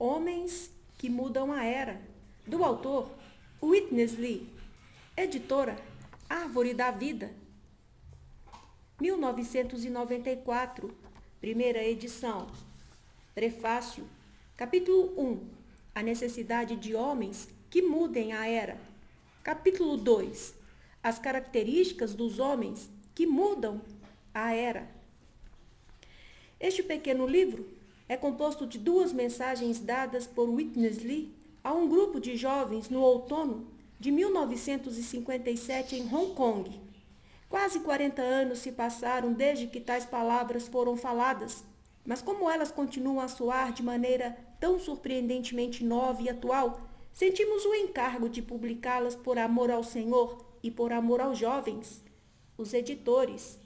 Homens que Mudam a Era, do autor Witness Lee, editora Árvore da Vida, 1994, primeira edição. Prefácio, capítulo 1, a necessidade de homens que mudem a era. Capítulo 2, as características dos homens que mudam a era. Este pequeno livro é composto de 2 mensagens dadas por Witness Lee a um grupo de jovens no outono de 1957 em Hong Kong. Quase 40 anos se passaram desde que tais palavras foram faladas, mas como elas continuam a soar de maneira tão surpreendentemente nova e atual, sentimos o encargo de publicá-las por amor ao Senhor e por amor aos jovens. Os editores.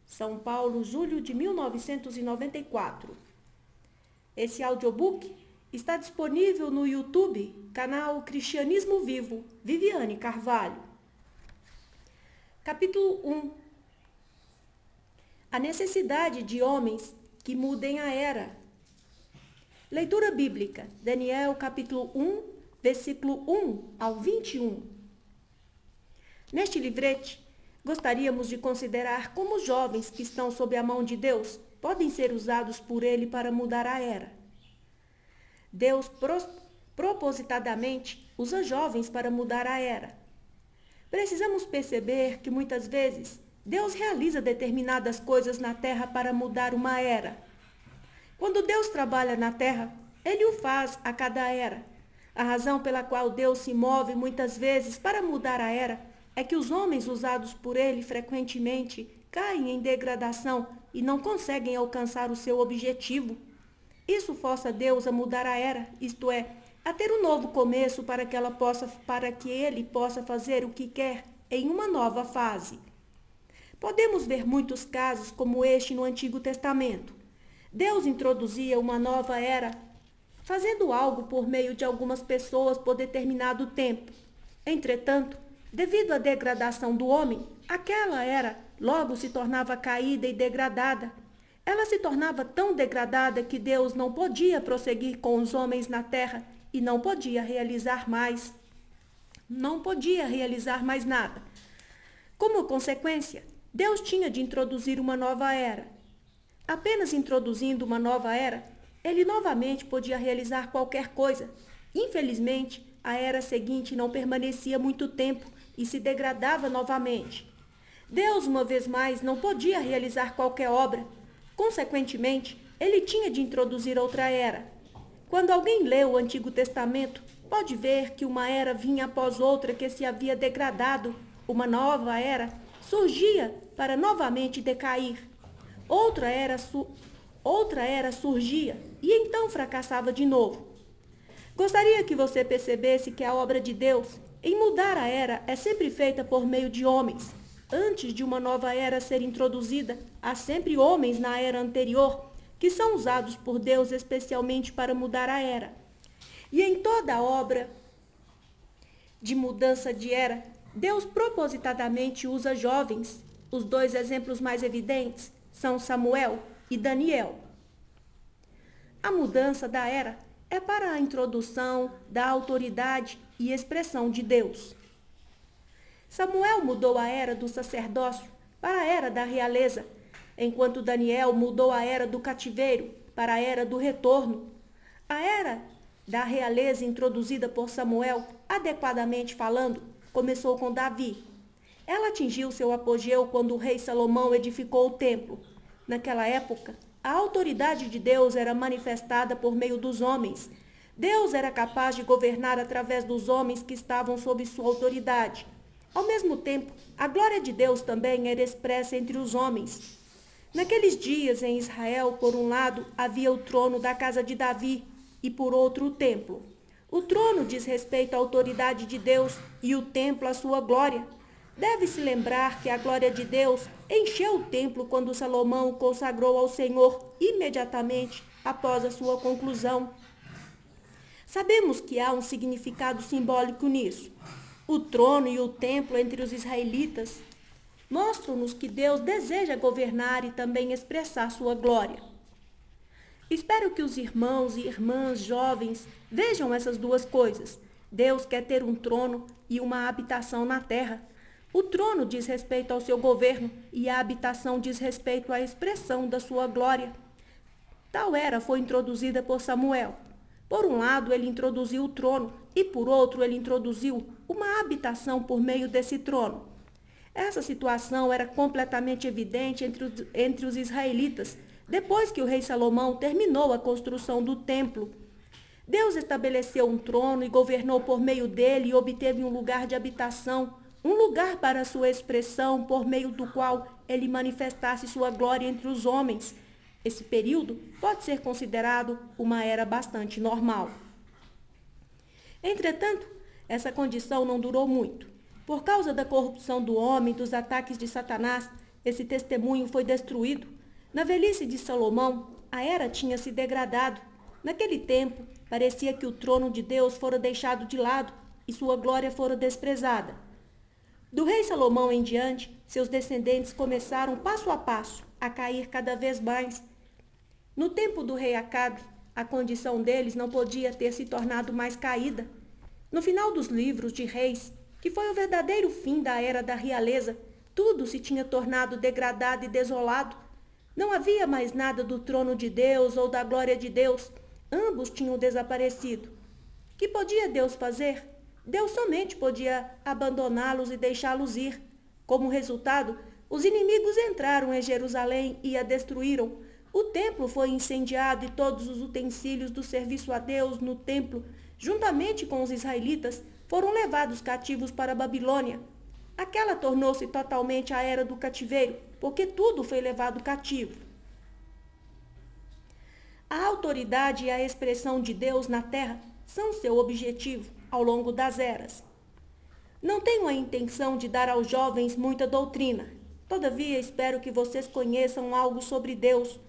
São Paulo, julho de 1994. Esse audiobook está disponível no YouTube, canal Cristianismo Vivo, Viviane Carvalho. Capítulo 1. A necessidade de homens que mudem a era. Leitura bíblica, Daniel capítulo 1, versículo 1 ao 21. Neste livrete, gostaríamos de considerar como os jovens que estão sob a mão de Deus podem ser usados por Ele para mudar a era. Deus propositadamente usa jovens para mudar a era. Precisamos perceber que muitas vezes Deus realiza determinadas coisas na terra para mudar uma era. Quando Deus trabalha na terra, Ele o faz a cada era. A razão pela qual Deus se move muitas vezes para mudar a era é que os homens usados por Ele frequentemente caem em degradação e não conseguem alcançar o seu objetivo. Isso força Deus a mudar a era, isto é, a ter um novo começo para que Ele possa fazer o que quer em uma nova fase. Podemos ver muitos casos como este no Antigo Testamento. Deus introduzia uma nova era, fazendo algo por meio de algumas pessoas por determinado tempo. Entretanto, devido à degradação do homem, aquela era logo se tornava caída e degradada. Ela se tornava tão degradada que Deus não podia prosseguir com os homens na terra e não podia realizar mais nada. Como consequência, Deus tinha de introduzir uma nova era. Apenas introduzindo uma nova era, Ele novamente podia realizar qualquer coisa. Infelizmente, a era seguinte não permanecia muito tempo e se degradava novamente. Deus, uma vez mais, não podia realizar qualquer obra. Consequentemente, Ele tinha de introduzir outra era. Quando alguém lê o Antigo Testamento, pode ver que uma era vinha após outra que se havia degradado. Uma nova era surgia para novamente decair. Outra era surgia e então fracassava de novo. Gostaria que você percebesse que a obra de Deus em mudar a era é sempre feita por meio de homens. Antes de uma nova era ser introduzida, há sempre homens na era anterior que são usados por Deus especialmente para mudar a era. E em toda a obra de mudança de era, Deus propositadamente usa jovens. Os 2 exemplos mais evidentes são Samuel e Daniel. A mudança da era é para a introdução da autoridade e expressão de Deus. Samuel mudou a era do sacerdócio para a era da realeza, enquanto Daniel mudou a era do cativeiro para a era do retorno. A era da realeza introduzida por Samuel, adequadamente falando, começou com Davi. Ela atingiu seu apogeu quando o rei Salomão edificou o templo. Naquela época, a autoridade de Deus era manifestada por meio dos homens. Deus era capaz de governar através dos homens que estavam sob sua autoridade. Ao mesmo tempo, a glória de Deus também era expressa entre os homens. Naqueles dias, em Israel, por um lado, havia o trono da casa de Davi e, por outro, o templo. O trono diz respeito à autoridade de Deus e o templo à sua glória. Deve-se lembrar que a glória de Deus encheu o templo quando Salomão o consagrou ao Senhor imediatamente após a sua conclusão. Sabemos que há um significado simbólico nisso. O trono e o templo entre os israelitas mostram-nos que Deus deseja governar e também expressar sua glória. Espero que os irmãos e irmãs jovens vejam essas duas coisas. Deus quer ter um trono e uma habitação na terra. O trono diz respeito ao seu governo e a habitação diz respeito à expressão da sua glória. Tal era foi introduzida por Samuel. Por um lado, ele introduziu o trono e, por outro, ele introduziu uma habitação por meio desse trono. Essa situação era completamente evidente entre os israelitas, depois que o rei Salomão terminou a construção do templo. Deus estabeleceu um trono e governou por meio dele e obteve um lugar de habitação, um lugar para sua expressão, por meio do qual ele manifestasse sua glória entre os homens. Esse período pode ser considerado uma era bastante normal. Entretanto, essa condição não durou muito. Por causa da corrupção do homem e dos ataques de Satanás, esse testemunho foi destruído. Na velhice de Salomão, a era tinha se degradado. Naquele tempo, parecia que o trono de Deus fora deixado de lado e sua glória fora desprezada. Do rei Salomão em diante, seus descendentes começaram passo a passo a cair cada vez mais. No tempo do rei Acabe, a condição deles não podia ter se tornado mais caída. No final dos livros de reis, que foi o verdadeiro fim da era da realeza, tudo se tinha tornado degradado e desolado. Não havia mais nada do trono de Deus ou da glória de Deus. Ambos tinham desaparecido. Que podia Deus fazer? Deus somente podia abandoná-los e deixá-los ir. Como resultado, os inimigos entraram em Jerusalém e a destruíram. O templo foi incendiado e todos os utensílios do serviço a Deus no templo, juntamente com os israelitas, foram levados cativos para a Babilônia. Aquela tornou-se totalmente a era do cativeiro, porque tudo foi levado cativo. A autoridade e a expressão de Deus na terra são seu objetivo ao longo das eras. Não tenho a intenção de dar aos jovens muita doutrina. Todavia, espero que vocês conheçam algo sobre Deus.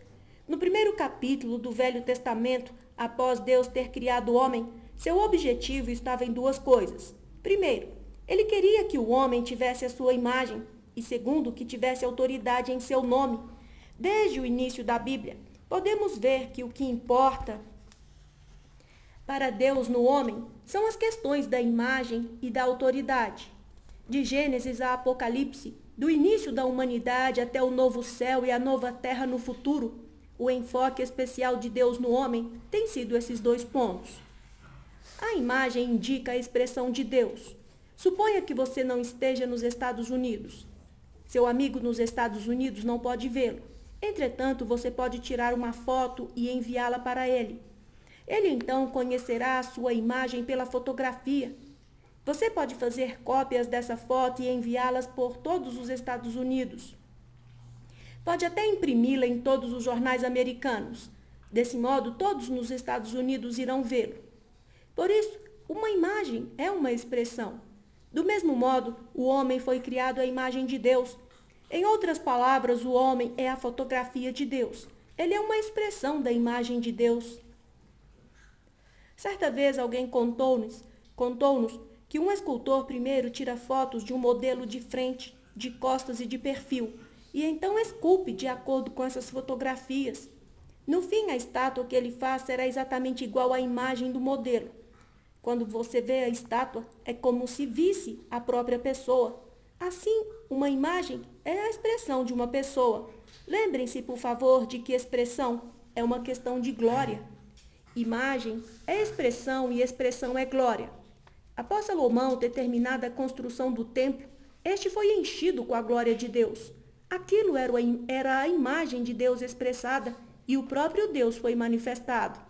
No primeiro capítulo do Velho Testamento, após Deus ter criado o homem, seu objetivo estava em duas coisas. Primeiro, ele queria que o homem tivesse a sua imagem, e segundo, que tivesse autoridade em seu nome. Desde o início da Bíblia, podemos ver que o que importa para Deus no homem são as questões da imagem e da autoridade. De Gênesis a Apocalipse, do início da humanidade até o novo céu e a nova terra no futuro, o enfoque especial de Deus no homem tem sido esses dois pontos. A imagem indica a expressão de Deus. Suponha que você não esteja nos Estados Unidos. Seu amigo nos Estados Unidos não pode vê-lo. Entretanto, você pode tirar uma foto e enviá-la para ele. Ele então conhecerá a sua imagem pela fotografia. Você pode fazer cópias dessa foto e enviá-las por todos os Estados Unidos. Pode até imprimi-la em todos os jornais americanos. Desse modo, todos nos Estados Unidos irão vê-lo. Por isso, uma imagem é uma expressão. Do mesmo modo, o homem foi criado à imagem de Deus. Em outras palavras, o homem é a fotografia de Deus. Ele é uma expressão da imagem de Deus. Certa vez alguém contou-nos que um escultor primeiro tira fotos de um modelo de frente, de costas e de perfil, e então esculpe de acordo com essas fotografias. No fim, a estátua que ele faz será exatamente igual à imagem do modelo. Quando você vê a estátua, é como se visse a própria pessoa. Assim, uma imagem é a expressão de uma pessoa. Lembrem-se, por favor, de que expressão é uma questão de glória. Imagem é expressão e expressão é glória. Após Salomão ter terminado a construção do templo, este foi enchido com a glória de Deus. Aquilo era a imagem de Deus expressada e o próprio Deus foi manifestado.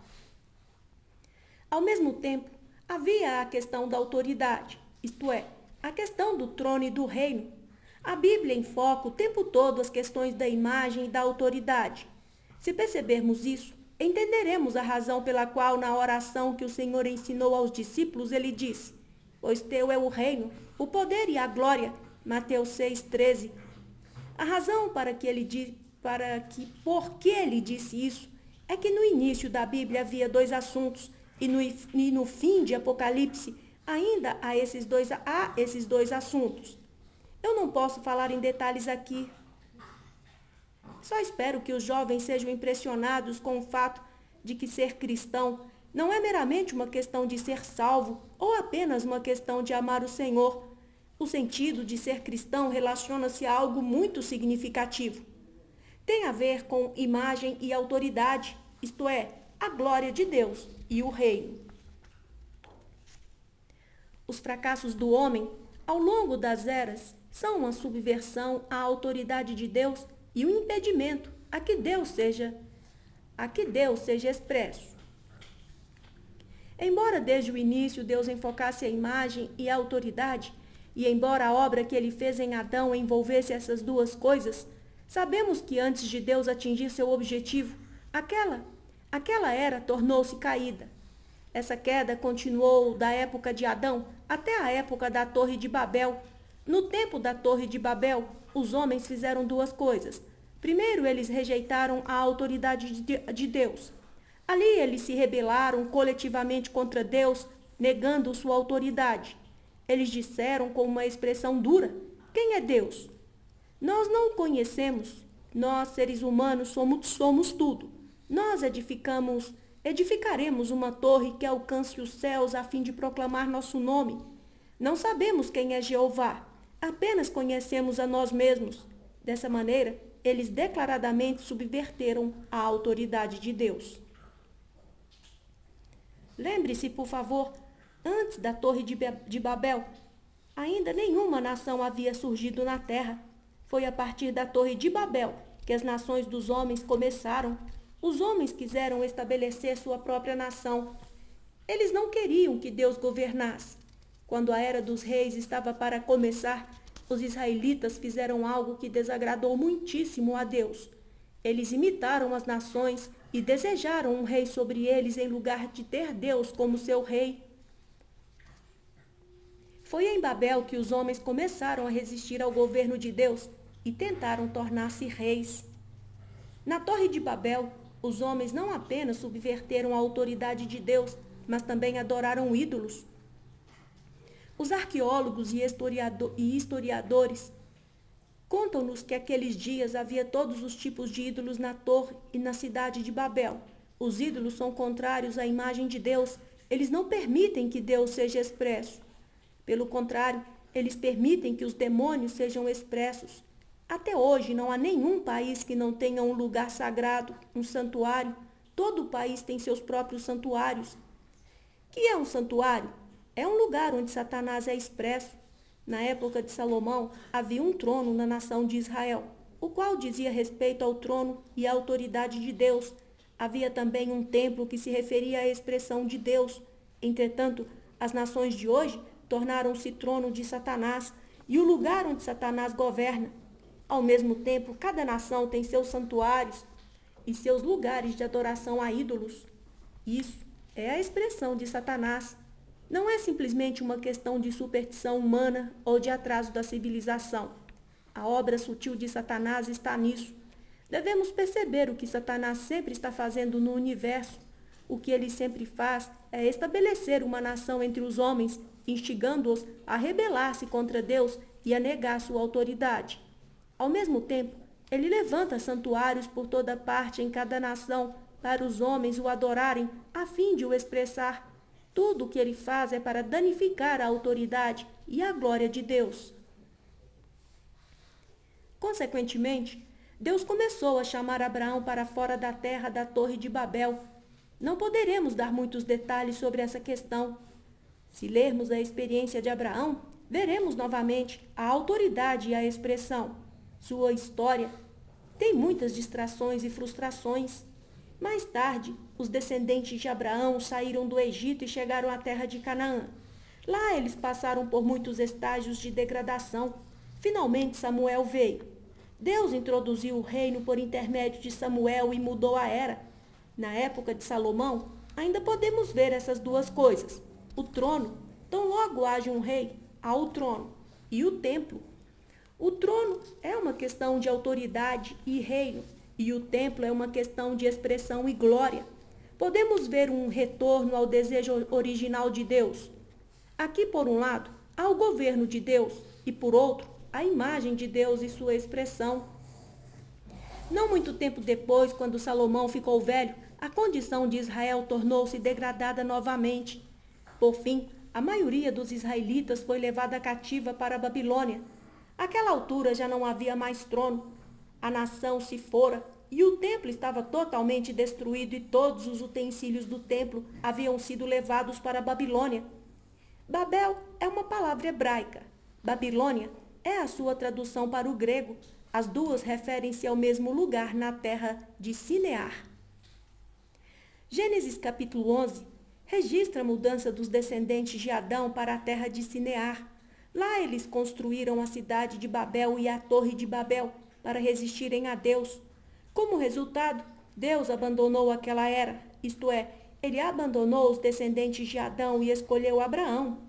Ao mesmo tempo, havia a questão da autoridade, isto é, a questão do trono e do reino. A Bíblia enfoca o tempo todo as questões da imagem e da autoridade. Se percebermos isso, entenderemos a razão pela qual, na oração que o Senhor ensinou aos discípulos, ele disse: pois teu é o reino, o poder e a glória. Mateus 6,13. A razão por que ele disse isso é que no início da Bíblia havia dois assuntos e no fim de Apocalipse ainda há esses dois assuntos. Eu não posso falar em detalhes aqui. Só espero que os jovens sejam impressionados com o fato de que ser cristão não é meramente uma questão de ser salvo ou apenas uma questão de amar o Senhor. O sentido de ser cristão relaciona-se a algo muito significativo. Tem a ver com imagem e autoridade, isto é, a glória de Deus e o reino. Os fracassos do homem, ao longo das eras, são uma subversão à autoridade de Deus e um impedimento a que Deus seja expresso. Embora desde o início Deus enfocasse a imagem e a autoridade, e embora a obra que ele fez em Adão envolvesse essas duas coisas, sabemos que antes de Deus atingir seu objetivo, aquela era tornou-se caída. Essa queda continuou da época de Adão até a época da Torre de Babel. No tempo da Torre de Babel, os homens fizeram duas coisas. Primeiro, eles rejeitaram a autoridade de Deus. Ali eles se rebelaram coletivamente contra Deus, negando sua autoridade. Eles disseram com uma expressão dura: quem é Deus? Nós não o conhecemos. Nós, seres humanos, somos tudo. Nós edificaremos uma torre que alcance os céus a fim de proclamar nosso nome. Não sabemos quem é Jeová, apenas conhecemos a nós mesmos. Dessa maneira, eles declaradamente subverteram a autoridade de Deus. Lembre-se, por favor, antes da Torre de Babel, ainda nenhuma nação havia surgido na terra. Foi a partir da Torre de Babel que as nações dos homens começaram. Os homens quiseram estabelecer sua própria nação. Eles não queriam que Deus governasse. Quando a era dos reis estava para começar, os israelitas fizeram algo que desagradou muitíssimo a Deus. Eles imitaram as nações e desejaram um rei sobre eles em lugar de ter Deus como seu rei. Foi em Babel que os homens começaram a resistir ao governo de Deus e tentaram tornar-se reis. Na Torre de Babel, os homens não apenas subverteram a autoridade de Deus, mas também adoraram ídolos. Os arqueólogos e historiadores contam-nos que aqueles dias havia todos os tipos de ídolos na torre e na cidade de Babel. Os ídolos são contrários à imagem de Deus. Eles não permitem que Deus seja expresso. Pelo contrário, eles permitem que os demônios sejam expressos. Até hoje não há nenhum país que não tenha um lugar sagrado, um santuário. Todo país tem seus próprios santuários. Que é um santuário? É um lugar onde Satanás é expresso. Na época de Salomão, havia um trono na nação de Israel, o qual dizia respeito ao trono e à autoridade de Deus. Havia também um templo que se referia à expressão de Deus. Entretanto, as nações de hoje tornaram-se trono de Satanás e o lugar onde Satanás governa. Ao mesmo tempo, cada nação tem seus santuários e seus lugares de adoração a ídolos. Isso é a expressão de Satanás. Não é simplesmente uma questão de superstição humana ou de atraso da civilização. A obra sutil de Satanás está nisso. Devemos perceber o que Satanás sempre está fazendo no universo. O que ele sempre faz é estabelecer uma nação entre os homens, instigando-os a rebelar-se contra Deus e a negar sua autoridade. Ao mesmo tempo, ele levanta santuários por toda parte em cada nação para os homens o adorarem, a fim de o expressar. Tudo o que ele faz é para danificar a autoridade e a glória de Deus. Consequentemente, Deus começou a chamar Abraão para fora da terra da Torre de Babel. Não poderemos dar muitos detalhes sobre essa questão. Se lermos a experiência de Abraão, veremos novamente a autoridade e a expressão. Sua história tem muitas distrações e frustrações. Mais tarde, os descendentes de Abraão saíram do Egito e chegaram à terra de Canaã. Lá eles passaram por muitos estágios de degradação. Finalmente Samuel veio. Deus introduziu o reino por intermédio de Samuel e mudou a era. Na época de Salomão, ainda podemos ver essas duas coisas. O trono, tão logo haja um rei, há o trono, e o templo. O trono é uma questão de autoridade e reino, e o templo é uma questão de expressão e glória. Podemos ver um retorno ao desejo original de Deus. Aqui, por um lado, há o governo de Deus, e por outro, a imagem de Deus e sua expressão. Não muito tempo depois, quando Salomão ficou velho, a condição de Israel tornou-se degradada novamente. Por fim, a maioria dos israelitas foi levada cativa para a Babilônia. Àquela altura já não havia mais trono. A nação se fora e o templo estava totalmente destruído e todos os utensílios do templo haviam sido levados para a Babilônia. Babel é uma palavra hebraica. Babilônia é a sua tradução para o grego. As duas referem-se ao mesmo lugar na terra de Sinear. Gênesis capítulo 11 registra a mudança dos descendentes de Adão para a terra de Sinear. Lá eles construíram a cidade de Babel e a torre de Babel para resistirem a Deus. Como resultado, Deus abandonou aquela era, isto é, ele abandonou os descendentes de Adão e escolheu Abraão,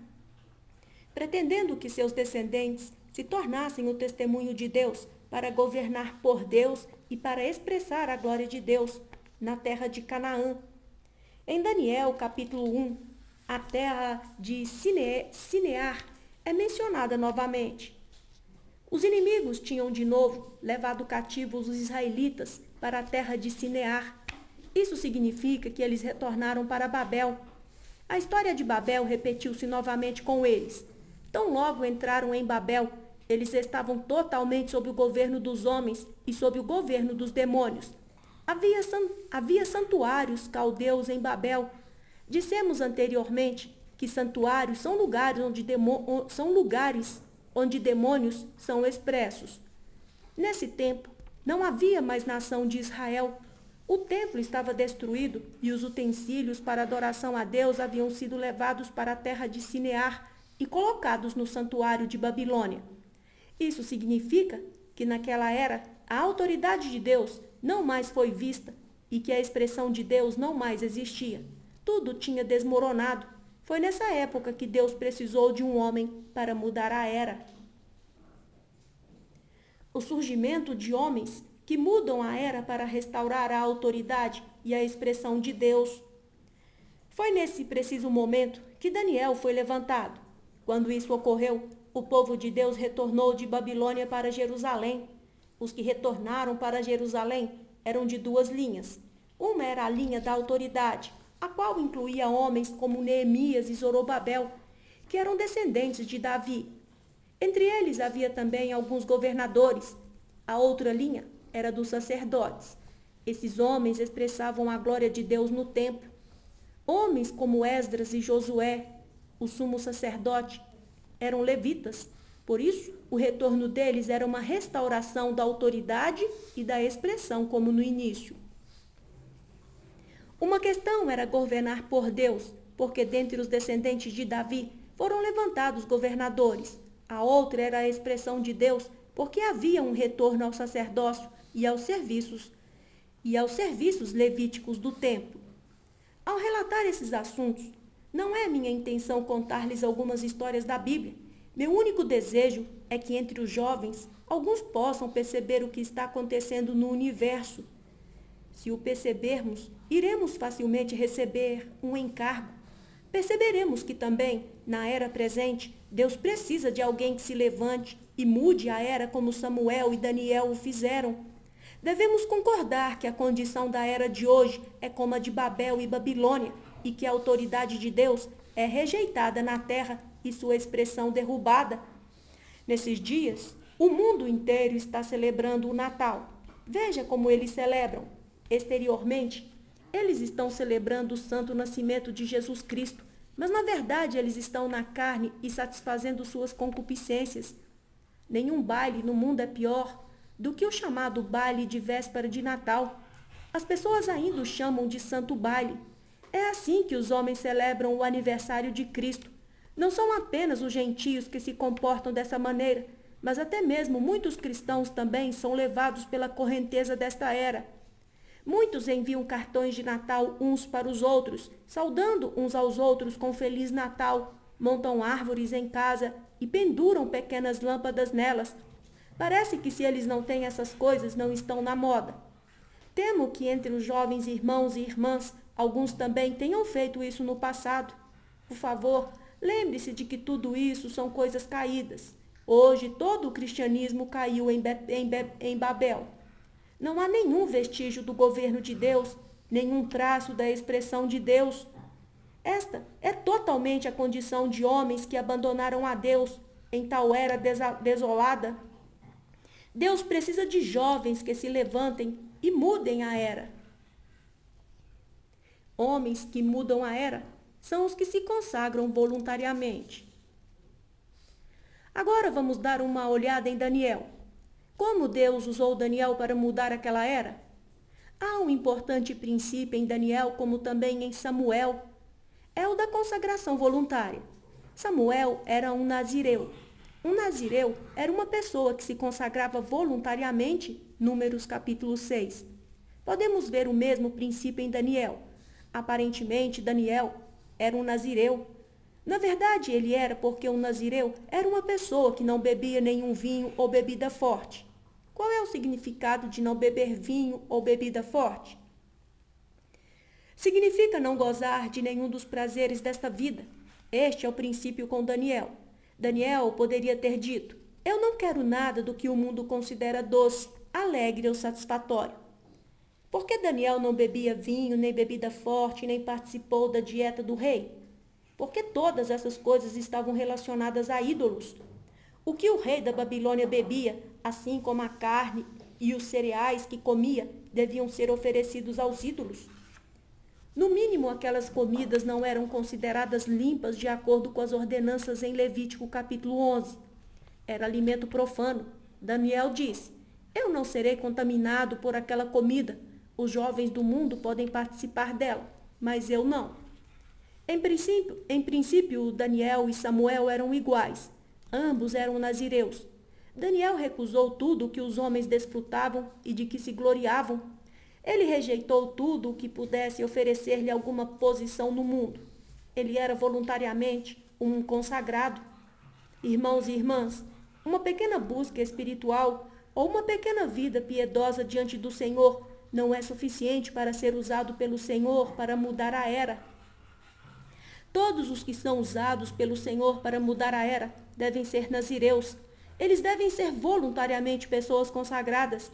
pretendendo que seus descendentes se tornassem o testemunho de Deus para governar por Deus e para expressar a glória de Deus na terra de Canaã. Em Daniel, capítulo 1, a terra de Sinear é mencionada novamente. Os inimigos tinham de novo levado cativos os israelitas para a terra de Sinear. Isso significa que eles retornaram para Babel. A história de Babel repetiu-se novamente com eles. Tão logo entraram em Babel, eles estavam totalmente sob o governo dos homens e sob o governo dos demônios. Havia santuários caldeus em Babel. Dissemos anteriormente que santuários são lugares onde demônios são expressos. Nesse tempo, não havia mais nação de Israel. O templo estava destruído e os utensílios para adoração a Deus haviam sido levados para a terra de Sinear e colocados no santuário de Babilônia. Isso significa que naquela era a autoridade de Deus não mais foi vista e que a expressão de Deus não mais existia. Tudo tinha desmoronado. Foi nessa época que Deus precisou de um homem para mudar a era. O surgimento de homens que mudam a era para restaurar a autoridade e a expressão de Deus. Foi nesse preciso momento que Daniel foi levantado. Quando isso ocorreu, o povo de Deus retornou de Babilônia para Jerusalém. Os que retornaram para Jerusalém eram de duas linhas. Uma era a linha da autoridade, a qual incluía homens como Neemias e Zorobabel, que eram descendentes de Davi. Entre eles havia também alguns governadores. A outra linha era dos sacerdotes. Esses homens expressavam a glória de Deus no templo. Homens como Esdras e Josué, o sumo sacerdote, eram levitas. Por isso, o retorno deles era uma restauração da autoridade e da expressão como no início. Uma questão era governar por Deus, porque dentre os descendentes de Davi foram levantados governadores. A outra era a expressão de Deus, porque havia um retorno ao sacerdócio e aos serviços levíticos do templo. Ao relatar esses assuntos, não é minha intenção contar-lhes algumas histórias da Bíblia. Meu único desejo é que entre os jovens, alguns possam perceber o que está acontecendo no universo. Se o percebermos, iremos facilmente receber um encargo. Perceberemos que também, na era presente, Deus precisa de alguém que se levante e mude a era como Samuel e Daniel o fizeram. Devemos concordar que a condição da era de hoje é como a de Babel e Babilônia e que a autoridade de Deus é rejeitada na terra e sua expressão derrubada. Nesses dias, o mundo inteiro está celebrando o Natal. Veja como eles celebram. Exteriormente, eles estão celebrando o santo nascimento de Jesus Cristo, mas na verdade eles estão na carne e satisfazendo suas concupiscências. Nenhum baile no mundo é pior do que o chamado baile de véspera de Natal. As pessoas ainda o chamam de santo baile. É assim que os homens celebram o aniversário de Cristo. Não são apenas os gentios que se comportam dessa maneira, mas até mesmo muitos cristãos também são levados pela correnteza desta era. Muitos enviam cartões de Natal uns para os outros, saudando uns aos outros com Feliz Natal, montam árvores em casa e penduram pequenas lâmpadas nelas. Parece que se eles não têm essas coisas, não estão na moda. Temo que entre os jovens irmãos e irmãs, alguns também tenham feito isso no passado. Por favor, lembre-se de que tudo isso são coisas caídas. Hoje todo o cristianismo caiu em Babel. Não há nenhum vestígio do governo de Deus, nenhum traço da expressão de Deus. Esta é totalmente a condição de homens que abandonaram a Deus em tal era desolada. Deus precisa de jovens que se levantem e mudem a era. Homens que mudam a era são os que se consagram voluntariamente. Agora vamos dar uma olhada em Daniel. Como Deus usou Daniel para mudar aquela era? Há um importante princípio em Daniel, como também em Samuel. É o da consagração voluntária. Samuel era um nazireu. Um nazireu era uma pessoa que se consagrava voluntariamente, Números capítulo 6. Podemos ver o mesmo princípio em Daniel. Aparentemente, Daniel era um nazireu. Na verdade, ele era porque um nazireu era uma pessoa que não bebia nenhum vinho ou bebida forte. Qual é o significado de não beber vinho ou bebida forte? Significa não gozar de nenhum dos prazeres desta vida. Este é o princípio com Daniel. Daniel poderia ter dito: eu não quero nada do que o mundo considera doce, alegre ou satisfatório. Por que Daniel não bebia vinho, nem bebida forte, nem participou da dieta do rei? Porque todas essas coisas estavam relacionadas a ídolos. O que o rei da Babilônia bebia, assim como a carne e os cereais que comia, deviam ser oferecidos aos ídolos. No mínimo, aquelas comidas não eram consideradas limpas de acordo com as ordenanças em Levítico capítulo 11. Era alimento profano. Daniel disse: eu não serei contaminado por aquela comida. Os jovens do mundo podem participar dela, mas eu não. Em princípio, Daniel e Samuel eram iguais. Ambos eram nazireus. Daniel recusou tudo o que os homens desfrutavam e de que se gloriavam. Ele rejeitou tudo o que pudesse oferecer-lhe alguma posição no mundo. Ele era voluntariamente um consagrado. Irmãos e irmãs, uma pequena busca espiritual ou uma pequena vida piedosa diante do Senhor não é suficiente para ser usado pelo Senhor para mudar a era. Todos os que são usados pelo Senhor para mudar a era devem ser nazireus. Eles devem ser voluntariamente pessoas consagradas.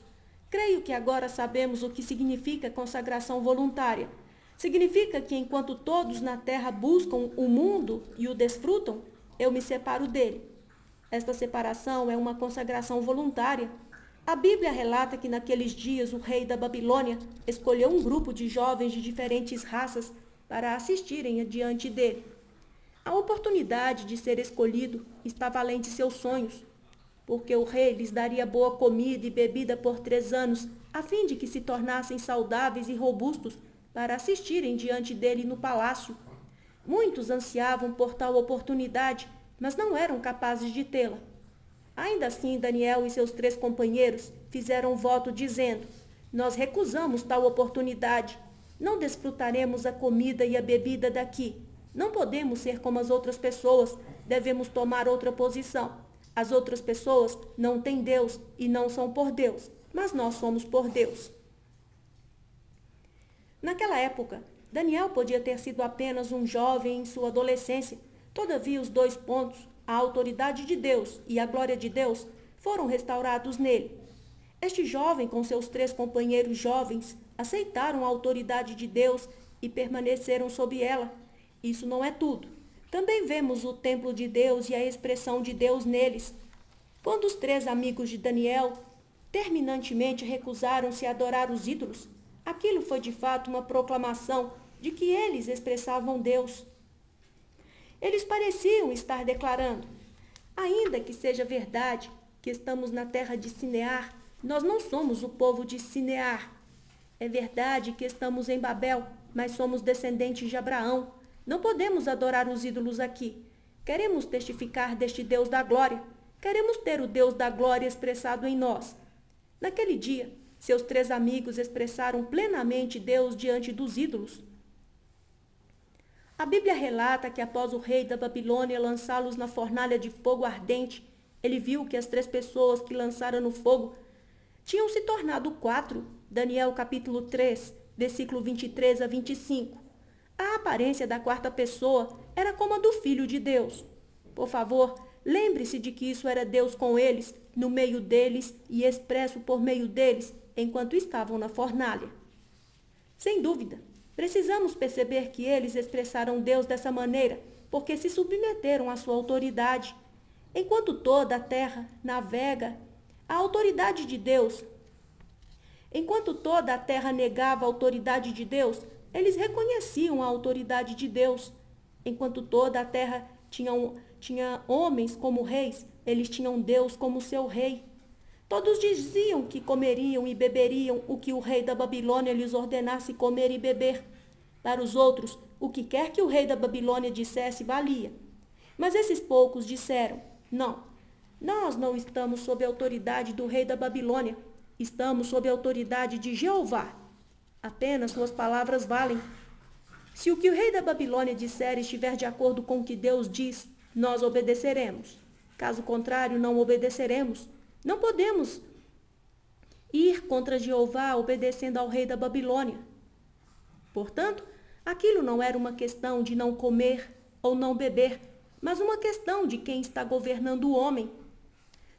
Creio que agora sabemos o que significa consagração voluntária. Significa que enquanto todos na terra buscam o mundo e o desfrutam, eu me separo dele. Esta separação é uma consagração voluntária. A Bíblia relata que naqueles dias o rei da Babilônia escolheu um grupo de jovens de diferentes raças para assistirem diante dele. A oportunidade de ser escolhido estava além de seus sonhos, porque o rei lhes daria boa comida e bebida por 3 anos, a fim de que se tornassem saudáveis e robustos para assistirem diante dele no palácio. Muitos ansiavam por tal oportunidade, mas não eram capazes de tê-la. Ainda assim, Daniel e seus 3 companheiros fizeram voto dizendo: nós recusamos tal oportunidade. Não desfrutaremos a comida e a bebida daqui. Não podemos ser como as outras pessoas, devemos tomar outra posição. As outras pessoas não têm Deus e não são por Deus, mas nós somos por Deus. Naquela época, Daniel podia ter sido apenas um jovem em sua adolescência. Todavia, os 2 pontos, a autoridade de Deus e a glória de Deus, foram restaurados nele. Este jovem, com seus 3 companheiros jovens, aceitaram a autoridade de Deus e permaneceram sob ela. Isso não é tudo. Também vemos o templo de Deus e a expressão de Deus neles. Quando os 3 amigos de Daniel terminantemente recusaram-se a adorar os ídolos, aquilo foi de fato uma proclamação de que eles expressavam Deus. Eles pareciam estar declarando: ainda que seja verdade que estamos na terra de Sinear, nós não somos o povo de Sinear. É verdade que estamos em Babel, mas somos descendentes de Abraão. Não podemos adorar os ídolos aqui. Queremos testificar deste Deus da glória. Queremos ter o Deus da glória expressado em nós. Naquele dia, seus 3 amigos expressaram plenamente Deus diante dos ídolos. A Bíblia relata que após o rei da Babilônia lançá-los na fornalha de fogo ardente, ele viu que as 3 pessoas que lançaram no fogo tinham se tornado 4. Daniel capítulo 3, versículo 23 a 25. A aparência da 4ª pessoa era como a do Filho de Deus. Por favor, lembre-se de que isso era Deus com eles, no meio deles e expresso por meio deles, enquanto estavam na fornalha. Sem dúvida, precisamos perceber que eles expressaram Deus dessa maneira, porque se submeteram à sua autoridade. Enquanto toda a terra navega, a autoridade de Deus. Enquanto toda a terra negava a autoridade de Deus, eles reconheciam a autoridade de Deus. Enquanto toda a terra tinha homens como reis, eles tinham Deus como seu rei. Todos diziam que comeriam e beberiam o que o rei da Babilônia lhes ordenasse comer e beber. Para os outros, o que quer que o rei da Babilônia dissesse valia. Mas esses poucos disseram: não, nós não estamos sob a autoridade do rei da Babilônia. Estamos sob a autoridade de Jeová. Apenas suas palavras valem. Se o que o rei da Babilônia disser estiver de acordo com o que Deus diz, nós obedeceremos. Caso contrário, não obedeceremos. Não podemos ir contra Jeová obedecendo ao rei da Babilônia. Portanto, aquilo não era uma questão de não comer ou não beber, mas uma questão de quem está governando o homem.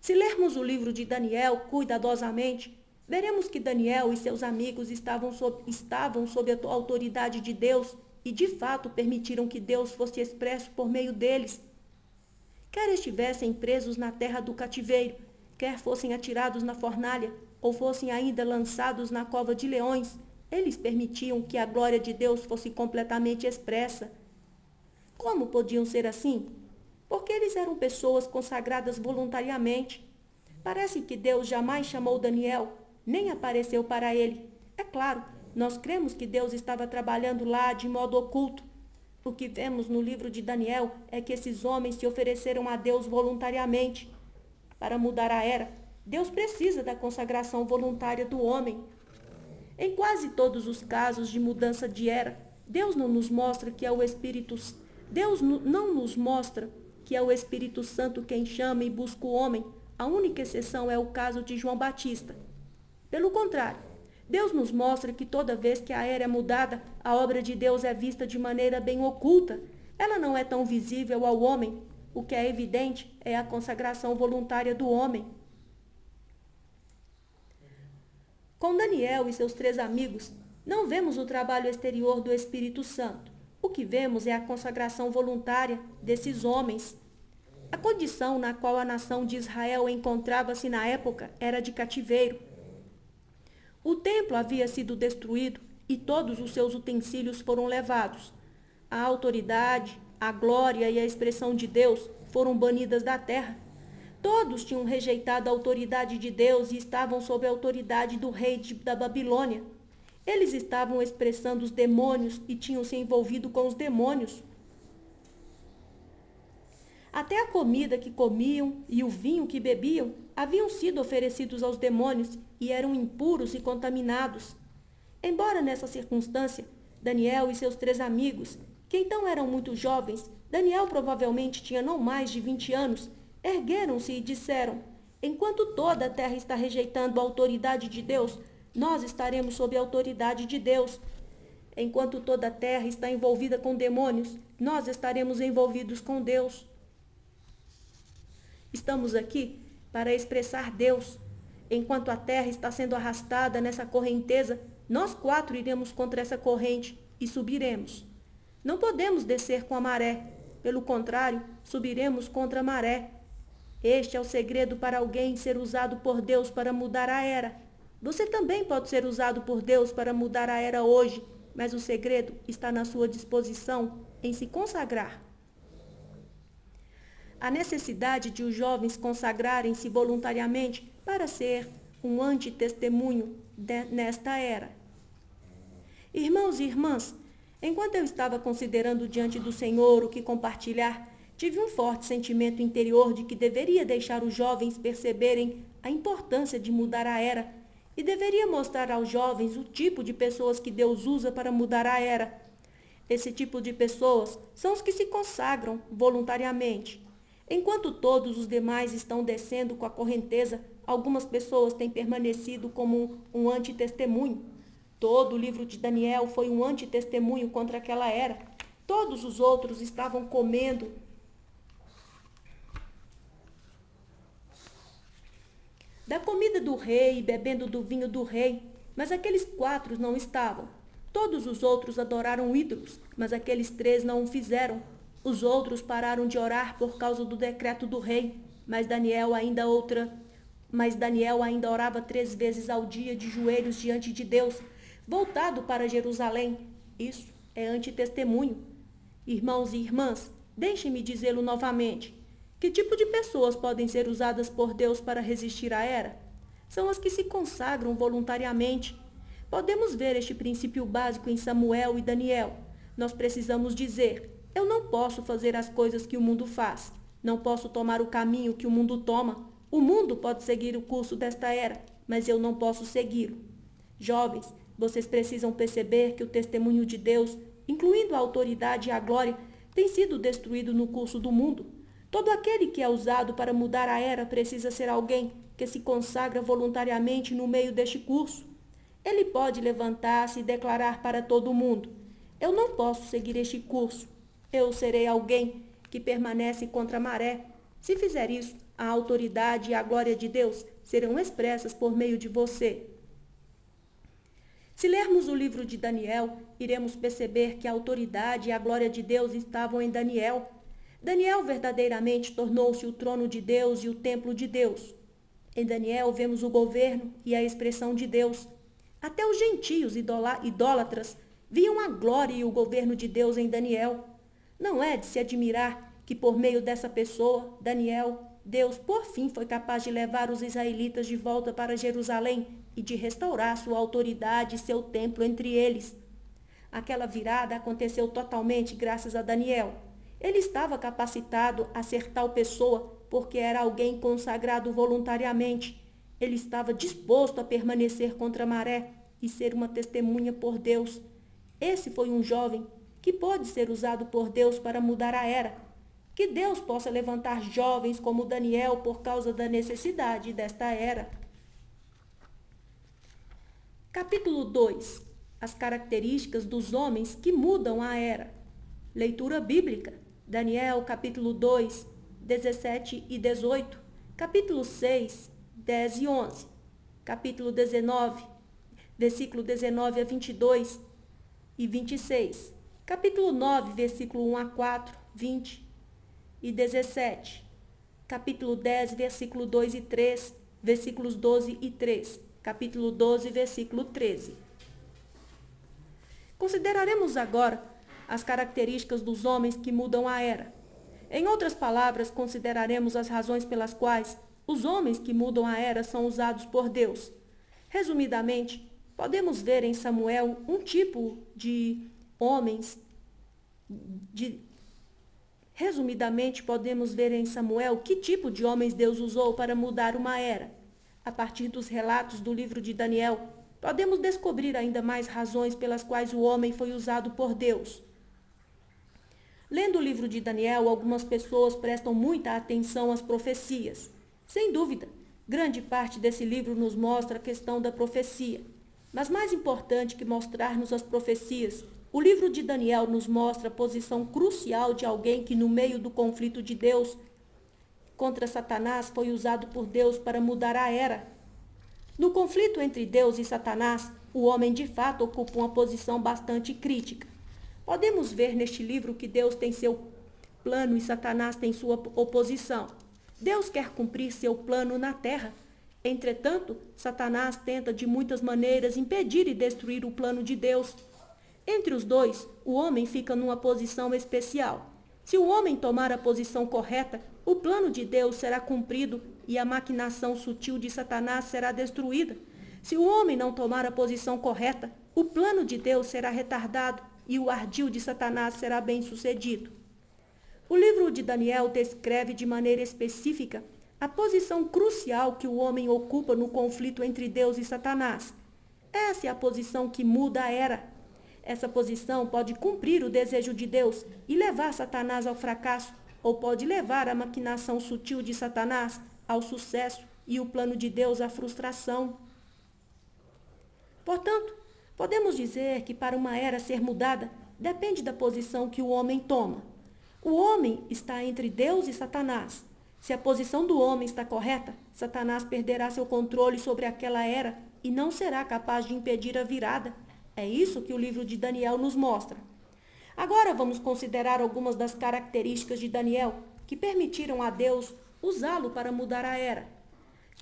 Se lermos o livro de Daniel cuidadosamente, veremos que Daniel e seus amigos estavam sob a autoridade de Deus e, de fato, permitiram que Deus fosse expresso por meio deles. Quer estivessem presos na terra do cativeiro, quer fossem atirados na fornalha, ou fossem ainda lançados na cova de leões, eles permitiam que a glória de Deus fosse completamente expressa. Como podiam ser assim? Porque eles eram pessoas consagradas voluntariamente. Parece que Deus jamais chamou Daniel, nem apareceu para ele. É claro, nós cremos que Deus estava trabalhando lá de modo oculto. O que vemos no livro de Daniel é que esses homens se ofereceram a Deus voluntariamente. Para mudar a era, Deus precisa da consagração voluntária do homem. Em quase todos os casos de mudança de era, Deus não nos mostra que é o Espírito Santo quem chama e busca o homem. A única exceção é o caso de João Batista. Pelo contrário, Deus nos mostra que toda vez que a era é mudada, a obra de Deus é vista de maneira bem oculta. Ela não é tão visível ao homem. O que é evidente é a consagração voluntária do homem. Com Daniel e seus 3 amigos, não vemos o trabalho exterior do Espírito Santo. O que vemos é a consagração voluntária desses homens. A condição na qual a nação de Israel encontrava-se na época era de cativeiro. O templo havia sido destruído e todos os seus utensílios foram levados. A autoridade, a glória e a expressão de Deus foram banidas da terra. Todos tinham rejeitado a autoridade de Deus e estavam sob a autoridade do rei da Babilônia. Eles estavam expressando os demônios e tinham se envolvido com os demônios. Até a comida que comiam e o vinho que bebiam haviam sido oferecidos aos demônios e eram impuros e contaminados. Embora nessa circunstância, Daniel e seus 3 amigos, que então eram muito jovens, Daniel provavelmente tinha não mais de 20 anos, ergueram-se e disseram: enquanto toda a terra está rejeitando a autoridade de Deus, nós estaremos sob a autoridade de Deus. Enquanto toda a terra está envolvida com demônios, nós estaremos envolvidos com Deus. Estamos aqui para expressar Deus. Enquanto a terra está sendo arrastada nessa correnteza, nós 4 iremos contra essa corrente e subiremos. Não podemos descer com a maré. Pelo contrário, subiremos contra a maré. Este é o segredo para alguém ser usado por Deus para mudar a era. Você também pode ser usado por Deus para mudar a era hoje, mas o segredo está na sua disposição em se consagrar. A necessidade de os jovens consagrarem-se voluntariamente para ser um antitestemunho nesta era. Irmãos e irmãs, enquanto eu estava considerando diante do Senhor o que compartilhar, tive um forte sentimento interior de que deveria deixar os jovens perceberem a importância de mudar a era e deveria mostrar aos jovens o tipo de pessoas que Deus usa para mudar a era. Esse tipo de pessoas são os que se consagram voluntariamente. Enquanto todos os demais estão descendo com a correnteza, algumas pessoas têm permanecido como um antitestemunho. Todo o livro de Daniel foi um antitestemunho contra aquela era. Todos os outros estavam comendo da comida do rei e bebendo do vinho do rei, mas aqueles 4 não estavam. Todos os outros adoraram ídolos, mas aqueles 3 não o fizeram. Os outros pararam de orar por causa do decreto do rei, mas Daniel ainda orava 3 vezes ao dia de joelhos diante de Deus, voltado para Jerusalém. Isso é antitestemunho. Irmãos e irmãs, deixem-me dizê-lo novamente. Que tipo de pessoas podem ser usadas por Deus para resistir à era? São as que se consagram voluntariamente. Podemos ver este princípio básico em Samuel e Daniel. Nós precisamos dizer: eu não posso fazer as coisas que o mundo faz. Não posso tomar o caminho que o mundo toma. O mundo pode seguir o curso desta era, mas eu não posso segui-lo. Jovens, vocês precisam perceber que o testemunho de Deus, incluindo a autoridade e a glória, tem sido destruído no curso do mundo. Todo aquele que é usado para mudar a era precisa ser alguém que se consagra voluntariamente no meio deste curso. Ele pode levantar-se e declarar para todo mundo: eu não posso seguir este curso. Eu serei alguém que permanece contra a maré. Se fizer isso, a autoridade e a glória de Deus serão expressas por meio de você. Se lermos o livro de Daniel, iremos perceber que a autoridade e a glória de Deus estavam em Daniel. Daniel verdadeiramente tornou-se o trono de Deus e o templo de Deus. Em Daniel vemos o governo e a expressão de Deus. Até os gentios idólatras viam a glória e o governo de Deus em Daniel. Não é de se admirar que por meio dessa pessoa, Daniel, Deus por fim foi capaz de levar os israelitas de volta para Jerusalém e de restaurar sua autoridade e seu templo entre eles. Aquela virada aconteceu totalmente graças a Daniel. Ele estava capacitado a ser tal pessoa porque era alguém consagrado voluntariamente. Ele estava disposto a permanecer contra a maré e ser uma testemunha por Deus. Esse foi um jovem que pôde ser usado por Deus para mudar a era. Que Deus possa levantar jovens como Daniel por causa da necessidade desta era. Capítulo 2. As características dos homens que mudam a era. Leitura bíblica. Daniel, capítulo 2, 17 e 18. Capítulo 6, 10 e 11. Capítulo 19, versículo 19 a 22 e 26. Capítulo 9, versículo 1 a 4, 20 e 17. Capítulo 10, versículo 2 e 3, versículos 12 e 3. Capítulo 12, versículo 13. Consideraremos agora as características dos homens que mudam a era. Em outras palavras, consideraremos as razões pelas quais os homens que mudam a era são usados por Deus. Resumidamente, podemos ver em Samuel um tipo de homens Resumidamente, podemos ver em Samuel que tipo de homens Deus usou para mudar uma era. A partir dos relatos do livro de Daniel, podemos descobrir ainda mais razões pelas quais o homem foi usado por Deus. Lendo o livro de Daniel, algumas pessoas prestam muita atenção às profecias. Sem dúvida, grande parte desse livro nos mostra a questão da profecia. Mas mais importante que mostrar-nos as profecias, o livro de Daniel nos mostra a posição crucial de alguém que, no meio do conflito de Deus contra Satanás, foi usado por Deus para mudar a era. No conflito entre Deus e Satanás, o homem de fato ocupa uma posição bastante crítica. Podemos ver neste livro que Deus tem seu plano e Satanás tem sua oposição. Deus quer cumprir seu plano na terra. Entretanto, Satanás tenta de muitas maneiras impedir e destruir o plano de Deus. Entre os dois, o homem fica numa posição especial. Se o homem tomar a posição correta, o plano de Deus será cumprido e a maquinação sutil de Satanás será destruída. Se o homem não tomar a posição correta, o plano de Deus será retardado e o ardil de Satanás será bem-sucedido. O livro de Daniel descreve de maneira específica a posição crucial que o homem ocupa no conflito entre Deus e Satanás. Essa é a posição que muda a era. Essa posição pode cumprir o desejo de Deus e levar Satanás ao fracasso, ou pode levar a maquinação sutil de Satanás ao sucesso e o plano de Deus à frustração. Portanto, podemos dizer que para uma era ser mudada, depende da posição que o homem toma. O homem está entre Deus e Satanás. Se a posição do homem está correta, Satanás perderá seu controle sobre aquela era e não será capaz de impedir a virada. É isso que o livro de Daniel nos mostra. Agora vamos considerar algumas das características de Daniel que permitiram a Deus usá-lo para mudar a era.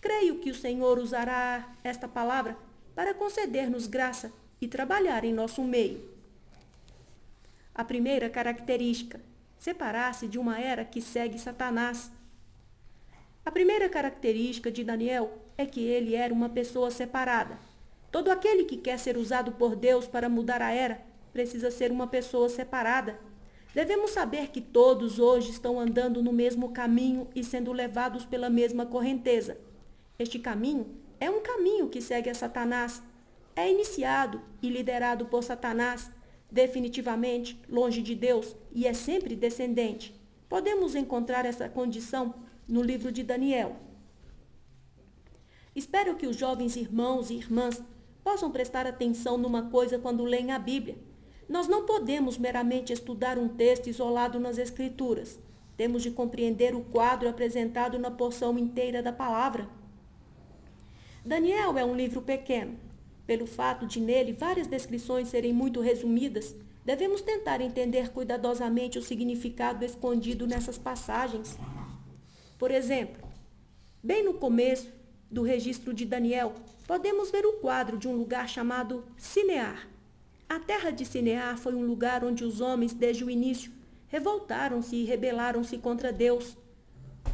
Creio que o Senhor usará esta palavra para conceder-nos graça e trabalhar em nosso meio. A primeira característica: separar-se de uma era que segue Satanás. A primeira característica de Daniel é que ele era uma pessoa separada. Todo aquele que quer ser usado por Deus para mudar a era precisa ser uma pessoa separada. Devemos saber que todos hoje estão andando no mesmo caminho e sendo levados pela mesma correnteza. Este caminho é um caminho que segue a Satanás. É iniciado e liderado por Satanás, definitivamente longe de Deus, e é sempre descendente. Podemos encontrar essa condição no livro de Daniel. Espero que os jovens irmãos e irmãs possam prestar atenção numa coisa quando leem a Bíblia. Nós não podemos meramente estudar um texto isolado nas Escrituras. Temos de compreender o quadro apresentado na porção inteira da palavra. Daniel é um livro pequeno. Pelo fato de nele várias descrições serem muito resumidas, devemos tentar entender cuidadosamente o significado escondido nessas passagens. Por exemplo, bem no começo do registro de Daniel, podemos ver o quadro de um lugar chamado Sinear. A terra de Sinear foi um lugar onde os homens, desde o início, revoltaram-se e rebelaram-se contra Deus.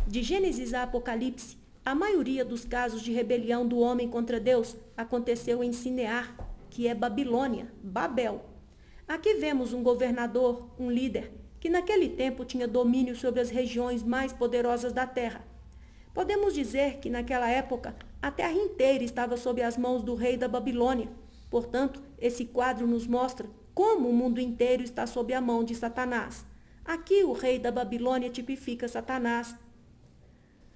De Gênesis a Apocalipse, a maioria dos casos de rebelião do homem contra Deus aconteceu em Sinear, que é Babilônia, Babel. Aqui vemos um governador, um líder, que naquele tempo tinha domínio sobre as regiões mais poderosas da terra. Podemos dizer que naquela época a terra inteira estava sob as mãos do rei da Babilônia. Portanto, esse quadro nos mostra como o mundo inteiro está sob a mão de Satanás. Aqui o rei da Babilônia tipifica Satanás.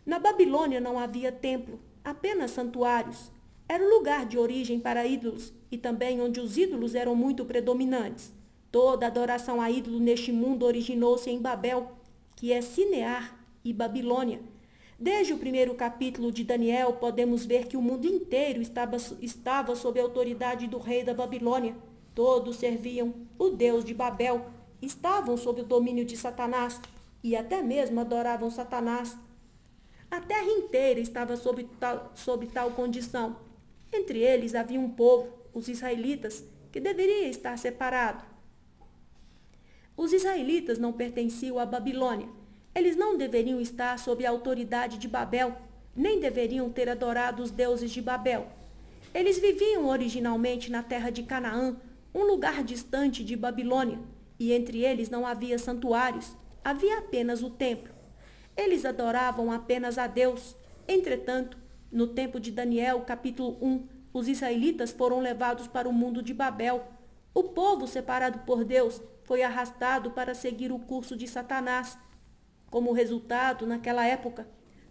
Na Babilônia não havia templo, apenas santuários. Era o lugar de origem para ídolos e também onde os ídolos eram muito predominantes. Toda adoração a ídolo neste mundo originou-se em Babel, que é Sinear e Babilônia. Desde o primeiro capítulo de Daniel, podemos ver que o mundo inteiro estava sob a autoridade do rei da Babilônia. Todos serviam o Deus de Babel, estavam sob o domínio de Satanás e até mesmo adoravam Satanás. A terra inteira estava sob tal condição. Entre eles havia um povo, os israelitas, que deveria estar separado. Os israelitas não pertenciam à Babilônia. Eles não deveriam estar sob a autoridade de Babel, nem deveriam ter adorado os deuses de Babel. Eles viviam originalmente na terra de Canaã, um lugar distante de Babilônia, e entre eles não havia santuários, havia apenas o templo. Eles adoravam apenas a Deus. Entretanto, no tempo de Daniel, capítulo 1, os israelitas foram levados para o mundo de Babel. O povo separado por Deus foi arrastado para seguir o curso de Satanás. Como resultado, naquela época,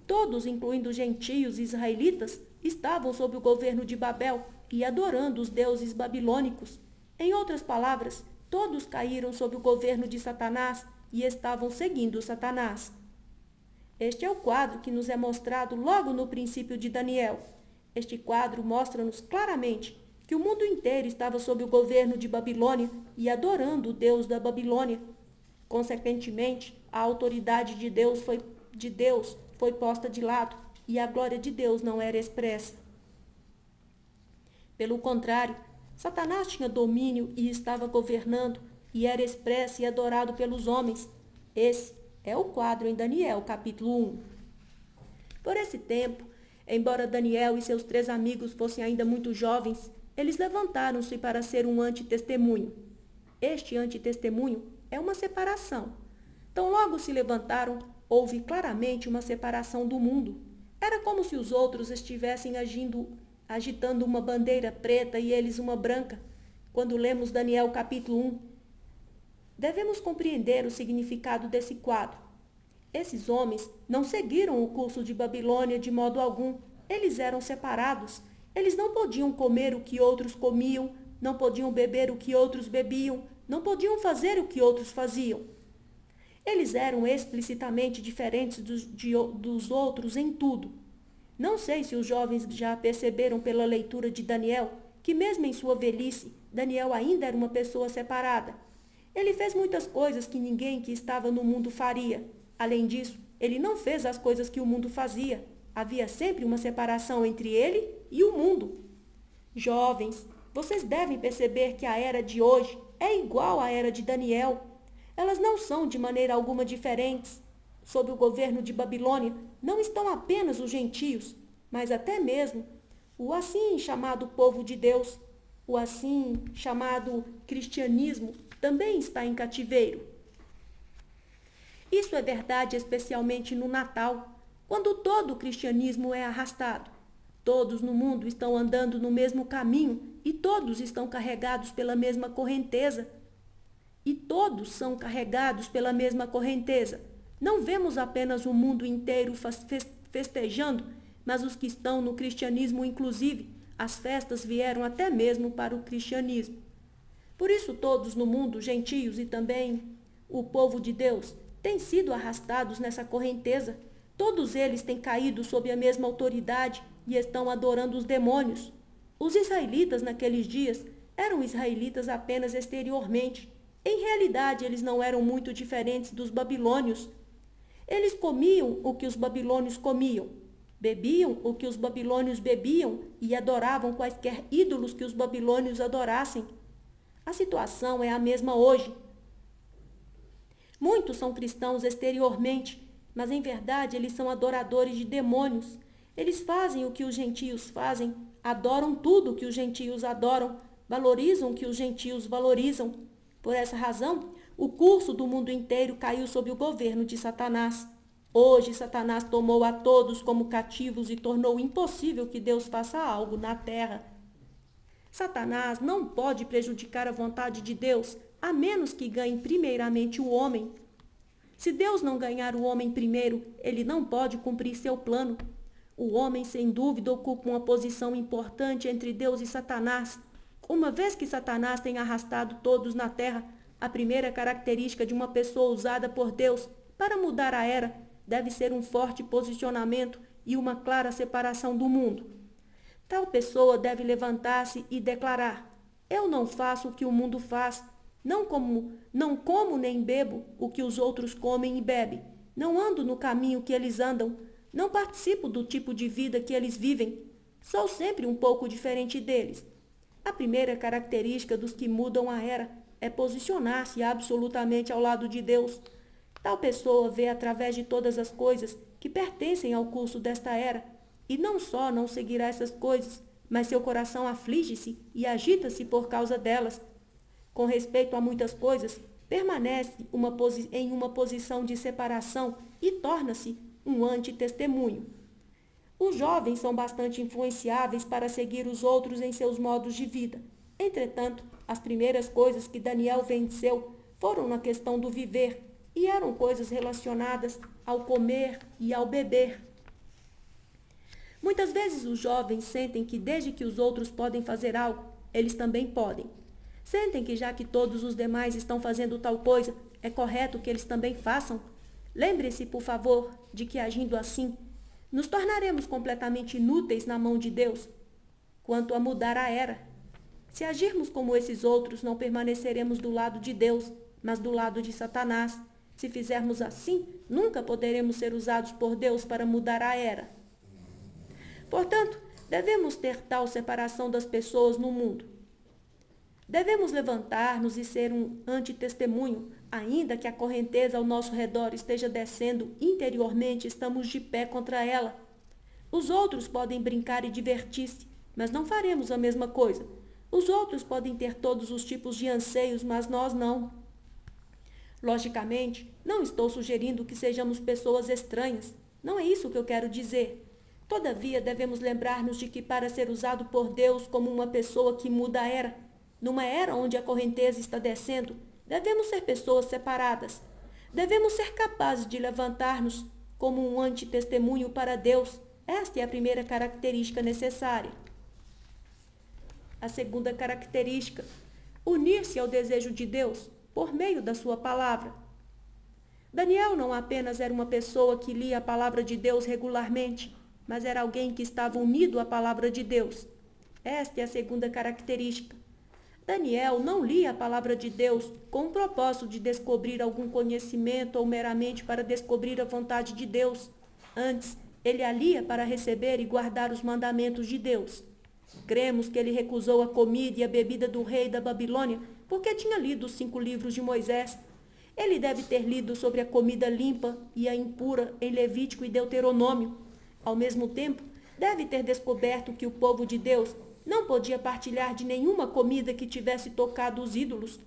todos, incluindo gentios e israelitas, estavam sob o governo de Babel e adorando os deuses babilônicos. Em outras palavras, todos caíram sob o governo de Satanás e estavam seguindo Satanás. Este é o quadro que nos é mostrado logo no princípio de Daniel. Este quadro mostra-nos claramente que o mundo inteiro estava sob o governo de Babilônia e adorando o Deus da Babilônia. Consequentemente, a autoridade de Deus foi posta de lado e a glória de Deus não era expressa. Pelo contrário, Satanás tinha domínio e estava governando e era expresso e adorado pelos homens. Esse é o quadro em Daniel, capítulo 1. Por esse tempo, embora Daniel e seus 3 amigos fossem ainda muito jovens, eles levantaram-se para ser um antitestemunho. Este antitestemunho é uma separação. Tão logo se levantaram, houve claramente uma separação do mundo. Era como se os outros estivessem agitando uma bandeira preta e eles uma branca. Quando lemos Daniel capítulo 1, devemos compreender o significado desse quadro. Esses homens não seguiram o curso de Babilônia de modo algum. Eles eram separados. Eles não podiam comer o que outros comiam, não podiam beber o que outros bebiam, não podiam fazer o que outros faziam. Eles eram explicitamente diferentes dos outros em tudo. Não sei se os jovens já perceberam pela leitura de Daniel que mesmo em sua velhice, Daniel ainda era uma pessoa separada. Ele fez muitas coisas que ninguém que estava no mundo faria. Além disso, ele não fez as coisas que o mundo fazia. Havia sempre uma separação entre ele e o mundo. Jovens, vocês devem perceber que a era de hoje é igual à era de Daniel. Elas não são de maneira alguma diferentes. Sob o governo de Babilônia, não estão apenas os gentios, mas até mesmo o assim chamado povo de Deus, o assim chamado cristianismo, também está em cativeiro. Isso é verdade especialmente no Natal, quando todo o cristianismo é arrastado. Todos no mundo estão andando no mesmo caminho e todos estão carregados pela mesma correnteza. E todos são carregados pela mesma correnteza. Não vemos apenas o mundo inteiro festejando, mas os que estão no cristianismo inclusive. As festas vieram até mesmo para o cristianismo. Por isso todos no mundo, gentios e também o povo de Deus, têm sido arrastados nessa correnteza. Todos eles têm caído sob a mesma autoridade e estão adorando os demônios. Os israelitas naqueles dias eram israelitas apenas exteriormente. Em realidade, eles não eram muito diferentes dos babilônios. Eles comiam o que os babilônios comiam, bebiam o que os babilônios bebiam e adoravam quaisquer ídolos que os babilônios adorassem. A situação é a mesma hoje. Muitos são cristãos exteriormente, mas em verdade eles são adoradores de demônios. Eles fazem o que os gentios fazem, adoram tudo o que os gentios adoram, valorizam o que os gentios valorizam. Por essa razão, o curso do mundo inteiro caiu sob o governo de Satanás. Hoje, Satanás tomou a todos como cativos e tornou impossível que Deus faça algo na terra. Satanás não pode prejudicar a vontade de Deus, a menos que ganhe primeiramente o homem. Se Deus não ganhar o homem primeiro, ele não pode cumprir seu plano. O homem, sem dúvida, ocupa uma posição importante entre Deus e Satanás. Uma vez que Satanás tem arrastado todos na terra, a primeira característica de uma pessoa usada por Deus para mudar a era deve ser um forte posicionamento e uma clara separação do mundo. Tal pessoa deve levantar-se e declarar: eu não faço o que o mundo faz, não como nem bebo o que os outros comem e bebem, não ando no caminho que eles andam, não participo do tipo de vida que eles vivem, sou sempre um pouco diferente deles. A primeira característica dos que mudam a era é posicionar-se absolutamente ao lado de Deus. Tal pessoa vê através de todas as coisas que pertencem ao curso desta era, e não só não seguirá essas coisas, mas seu coração aflige-se e agita-se por causa delas. Com respeito a muitas coisas, permanece em uma posição de separação e torna-se um antitestemunho. Os jovens são bastante influenciáveis para seguir os outros em seus modos de vida. Entretanto, as primeiras coisas que Daniel venceu foram na questão do viver, e eram coisas relacionadas ao comer e ao beber. Muitas vezes os jovens sentem que desde que os outros podem fazer algo, eles também podem. Sentem que já que todos os demais estão fazendo tal coisa, é correto que eles também façam. Lembre-se, por favor, de que agindo assim, nos tornaremos completamente inúteis na mão de Deus. Quanto a mudar a era, se agirmos como esses outros, não permaneceremos do lado de Deus, mas do lado de Satanás. Se fizermos assim, nunca poderemos ser usados por Deus para mudar a era. Portanto, devemos ter tal separação das pessoas no mundo. Devemos levantar-nos e ser um antitestemunho, ainda que a correnteza ao nosso redor esteja descendo, interiormente estamos de pé contra ela. Os outros podem brincar e divertir-se, mas não faremos a mesma coisa. Os outros podem ter todos os tipos de anseios, mas nós não. Logicamente, não estou sugerindo que sejamos pessoas estranhas. Não é isso que eu quero dizer. Todavia, devemos lembrar-nos de que para ser usado por Deus como uma pessoa que muda a era, numa era onde a correnteza está descendo, devemos ser pessoas separadas. Devemos ser capazes de levantar-nos como um antitestemunho para Deus. Esta é a primeira característica necessária. A segunda característica: unir-se ao desejo de Deus por meio da sua palavra. Daniel não apenas era uma pessoa que lia a palavra de Deus regularmente, mas era alguém que estava unido à palavra de Deus. Esta é a segunda característica. Daniel não lia a palavra de Deus com o propósito de descobrir algum conhecimento ou meramente para descobrir a vontade de Deus. Antes, ele a lia para receber e guardar os mandamentos de Deus. Cremos que ele recusou a comida e a bebida do rei da Babilônia porque tinha lido os 5 livros de Moisés. Ele deve ter lido sobre a comida limpa e a impura em Levítico e Deuteronômio. Ao mesmo tempo, deve ter descoberto que o povo de Deus não podia partilhar de nenhuma comida que tivesse tocado os ídolos.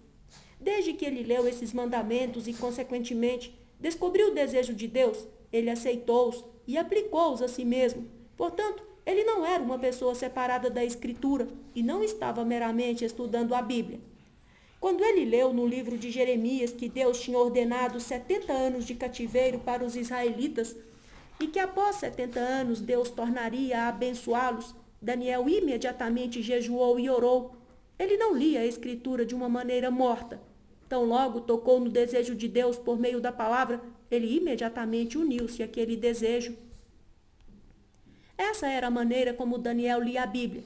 Desde que ele leu esses mandamentos e, consequentemente, descobriu o desejo de Deus, ele aceitou-os e aplicou-os a si mesmo. Portanto, ele não era uma pessoa separada da Escritura e não estava meramente estudando a Bíblia. Quando ele leu no livro de Jeremias que Deus tinha ordenado 70 anos de cativeiro para os israelitas e que após 70 anos Deus tornaria a abençoá-los, Daniel imediatamente jejuou e orou. Ele não lia a Escritura de uma maneira morta. Tão logo tocou no desejo de Deus por meio da palavra, ele imediatamente uniu-se àquele desejo. Essa era a maneira como Daniel lia a Bíblia.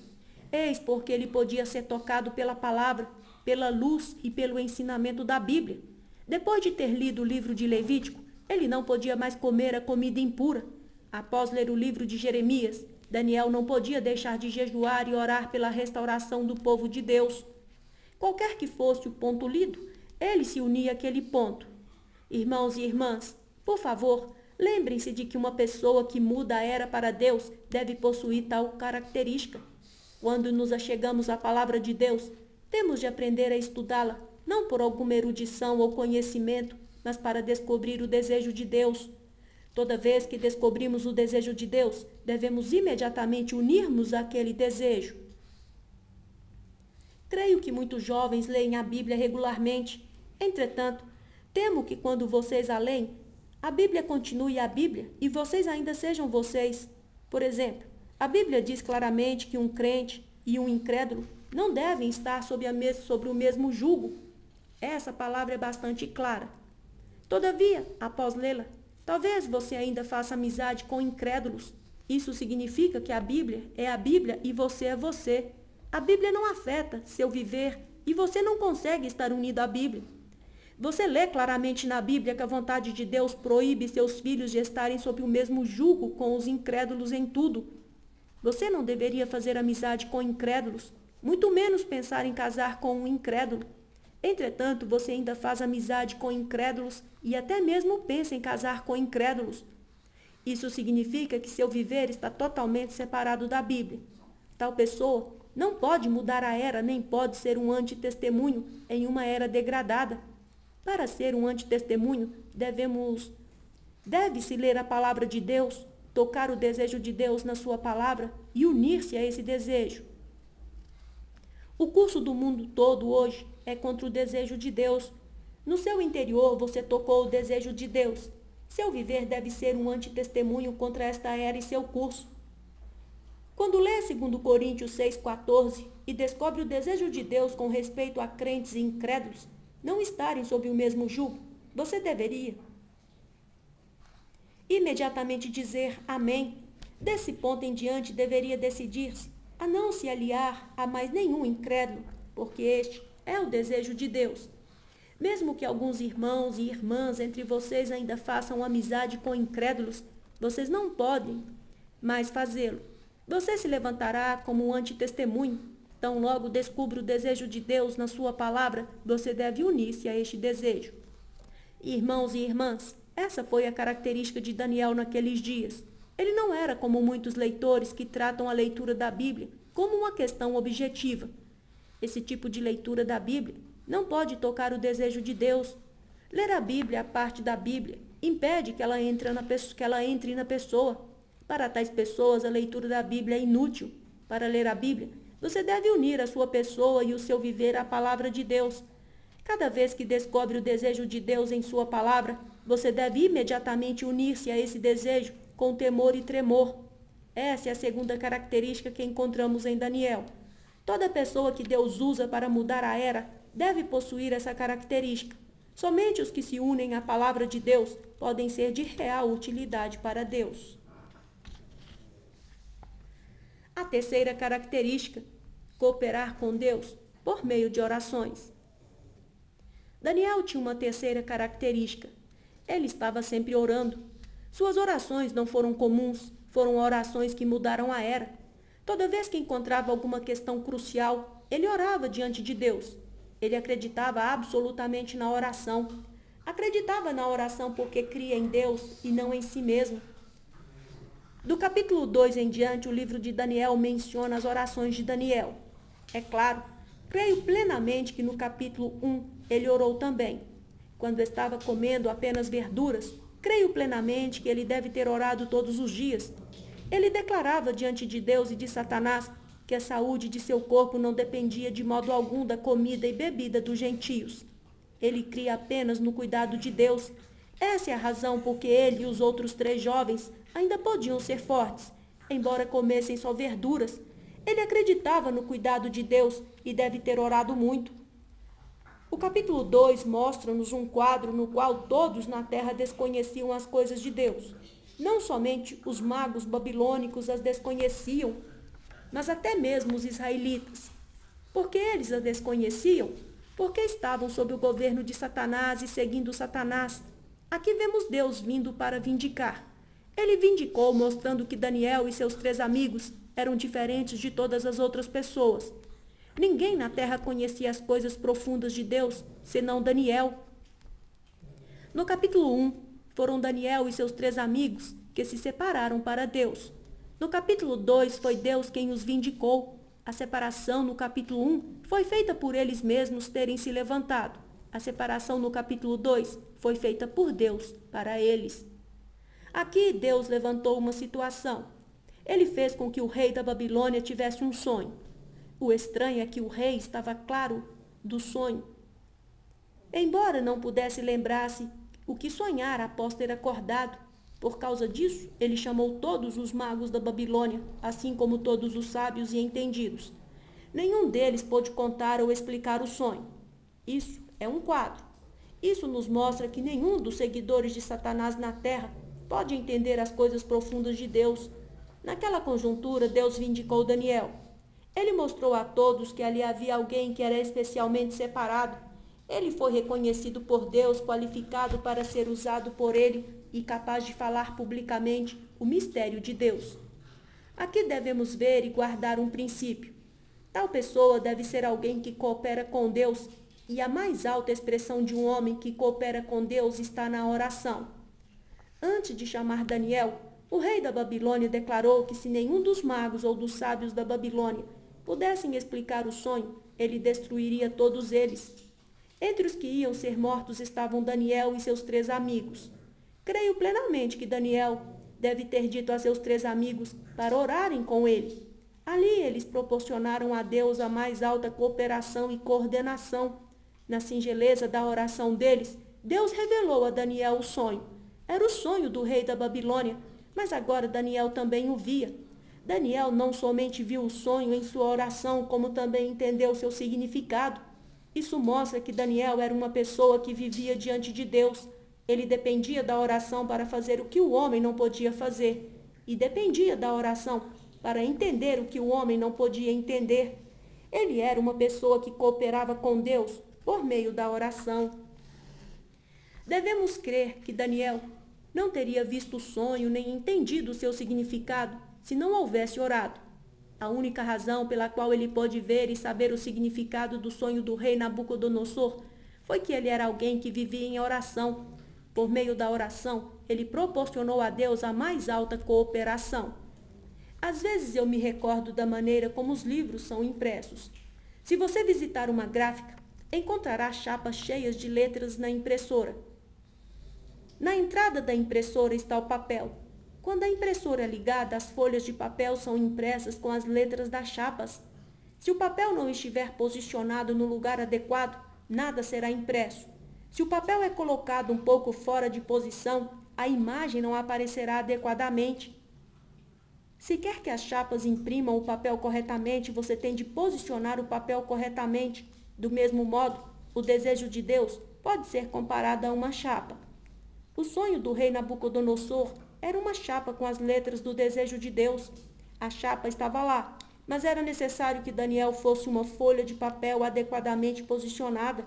Eis porque ele podia ser tocado pela palavra, pela luz e pelo ensinamento da Bíblia. Depois de ter lido o livro de Levítico, ele não podia mais comer a comida impura. Após ler o livro de Jeremias, Daniel não podia deixar de jejuar e orar pela restauração do povo de Deus. Qualquer que fosse o ponto lido, ele se unia àquele ponto. Irmãos e irmãs, por favor, lembrem-se de que uma pessoa que muda a era para Deus deve possuir tal característica. Quando nos achegamos à palavra de Deus, temos de aprender a estudá-la, não por alguma erudição ou conhecimento, mas para descobrir o desejo de Deus. Toda vez que descobrimos o desejo de Deus, devemos imediatamente unirmos àquele desejo. Creio que muitos jovens leem a Bíblia regularmente. Entretanto, temo que quando vocês a leem, a Bíblia continue a Bíblia e vocês ainda sejam vocês. Por exemplo, a Bíblia diz claramente que um crente e um incrédulo não devem estar sobre o mesmo jugo. Essa palavra é bastante clara. Todavia, após lê-la, talvez você ainda faça amizade com incrédulos. Isso significa que a Bíblia é a Bíblia e você é você. A Bíblia não afeta seu viver e você não consegue estar unido à Bíblia. Você lê claramente na Bíblia que a vontade de Deus proíbe seus filhos de estarem sob o mesmo jugo com os incrédulos em tudo. Você não deveria fazer amizade com incrédulos, muito menos pensar em casar com um incrédulo. Entretanto, você ainda faz amizade com incrédulos e até mesmo pensa em casar com incrédulos. Isso significa que seu viver está totalmente separado da Bíblia. Tal pessoa não pode mudar a era nem pode ser um antitestemunho em uma era degradada. Para ser um antitestemunho, deve-se ler a palavra de Deus, tocar o desejo de Deus na sua palavra e unir-se a esse desejo. O curso do mundo todo hoje é contra o desejo de Deus. No seu interior você tocou o desejo de Deus. Seu viver deve ser um antitestemunho contra esta era e seu curso. Quando lê 2 Coríntios 6,14 e descobre o desejo de Deus com respeito a crentes e incrédulos não estarem sob o mesmo jugo, você deveria imediatamente dizer amém. Desse ponto em diante deveria decidir-se a não se aliar a mais nenhum incrédulo, porque este é o desejo de Deus. Mesmo que alguns irmãos e irmãs entre vocês ainda façam amizade com incrédulos, vocês não podem mais fazê-lo. Você se levantará como um antitestemunho. Tão logo descubra o desejo de Deus na sua palavra, você deve unir-se a este desejo. Irmãos e irmãs, essa foi a característica de Daniel naqueles dias. Ele não era como muitos leitores que tratam a leitura da Bíblia como uma questão objetiva. Esse tipo de leitura da Bíblia não pode tocar o desejo de Deus. Ler a Bíblia, a parte da Bíblia, impede que ela entre na pessoa. Para tais pessoas, a leitura da Bíblia é inútil. Para ler a Bíblia, você deve unir a sua pessoa e o seu viver à palavra de Deus. Cada vez que descobre o desejo de Deus em sua palavra, você deve imediatamente unir-se a esse desejo com temor e tremor. Essa é a segunda característica que encontramos em Daniel. Toda pessoa que Deus usa para mudar a era deve possuir essa característica. Somente os que se unem à palavra de Deus podem ser de real utilidade para Deus. A terceira característica: cooperar com Deus por meio de orações. Daniel tinha uma terceira característica. Ele estava sempre orando. Suas orações não foram comuns, foram orações que mudaram a era. Toda vez que encontrava alguma questão crucial, ele orava diante de Deus. Ele acreditava absolutamente na oração. Acreditava na oração porque cria em Deus e não em si mesmo. Do capítulo 2 em diante, o livro de Daniel menciona as orações de Daniel. É claro, creio plenamente que no capítulo 1 ele orou também. Quando estava comendo apenas verduras, creio plenamente que ele deve ter orado todos os dias. Ele declarava diante de Deus e de Satanás que a saúde de seu corpo não dependia de modo algum da comida e bebida dos gentios. Ele cria apenas no cuidado de Deus. Essa é a razão por que ele e os outros 3 jovens ainda podiam ser fortes, embora comessem só verduras. Ele acreditava no cuidado de Deus e deve ter orado muito. O capítulo 2 mostra-nos um quadro no qual todos na terra desconheciam as coisas de Deus. Não somente os magos babilônicos as desconheciam, mas até mesmo os israelitas. Por que eles as desconheciam? Porque estavam sob o governo de Satanás e seguindo Satanás. Aqui vemos Deus vindo para vindicar. Ele vindicou mostrando que Daniel e seus 3 amigos eram diferentes de todas as outras pessoas. Ninguém na terra conhecia as coisas profundas de Deus, senão Daniel. No capítulo 1, foram Daniel e seus 3 amigos que se separaram para Deus. No capítulo 2, foi Deus quem os vindicou. A separação no capítulo 1 foi feita por eles mesmos terem se levantado. A separação no capítulo 2 foi feita por Deus para eles. Aqui Deus levantou uma situação. Ele fez com que o rei da Babilônia tivesse um sonho. O estranho é que o rei estava claro do sonho. Embora não pudesse lembrar-se o que sonhara após ter acordado, por causa disso, ele chamou todos os magos da Babilônia, assim como todos os sábios e entendidos. Nenhum deles pôde contar ou explicar o sonho. Isso é um quadro. Isso nos mostra que nenhum dos seguidores de Satanás na terra pode entender as coisas profundas de Deus. Naquela conjuntura, Deus vindicou Daniel. Ele mostrou a todos que ali havia alguém que era especialmente separado. Ele foi reconhecido por Deus, qualificado para ser usado por ele e capaz de falar publicamente o mistério de Deus. Aqui devemos ver e guardar um princípio. Tal pessoa deve ser alguém que coopera com Deus, e a mais alta expressão de um homem que coopera com Deus está na oração. Antes de chamar Daniel, o rei da Babilônia declarou que se nenhum dos magos ou dos sábios da Babilônia pudessem explicar o sonho, ele destruiria todos eles. Entre os que iam ser mortos estavam Daniel e seus 3 amigos. Creio plenamente que Daniel deve ter dito a seus 3 amigos para orarem com ele. Ali eles proporcionaram a Deus a mais alta cooperação e coordenação. Na singeleza da oração deles, Deus revelou a Daniel o sonho. Era o sonho do rei da Babilônia, mas agora Daniel também o via. Daniel não somente viu o sonho em sua oração, como também entendeu seu significado. Isso mostra que Daniel era uma pessoa que vivia diante de Deus. Ele dependia da oração para fazer o que o homem não podia fazer, e dependia da oração para entender o que o homem não podia entender. Ele era uma pessoa que cooperava com Deus por meio da oração. Devemos crer que Daniel não teria visto o sonho nem entendido o seu significado se não houvesse orado. A única razão pela qual ele pôde ver e saber o significado do sonho do rei Nabucodonosor foi que ele era alguém que vivia em oração. Por meio da oração, ele proporcionou a Deus a mais alta cooperação. Às vezes eu me recordo da maneira como os livros são impressos. Se você visitar uma gráfica, encontrará chapas cheias de letras na impressora. Na entrada da impressora está o papel. Quando a impressora é ligada, as folhas de papel são impressas com as letras das chapas. Se o papel não estiver posicionado no lugar adequado, nada será impresso. Se o papel é colocado um pouco fora de posição, a imagem não aparecerá adequadamente. Se quer que as chapas imprimam o papel corretamente, você tem de posicionar o papel corretamente. Do mesmo modo, o desejo de Deus pode ser comparada a uma chapa. O sonho do rei Nabucodonosor era uma chapa com as letras do desejo de Deus. A chapa estava lá, mas era necessário que Daniel fosse uma folha de papel adequadamente posicionada.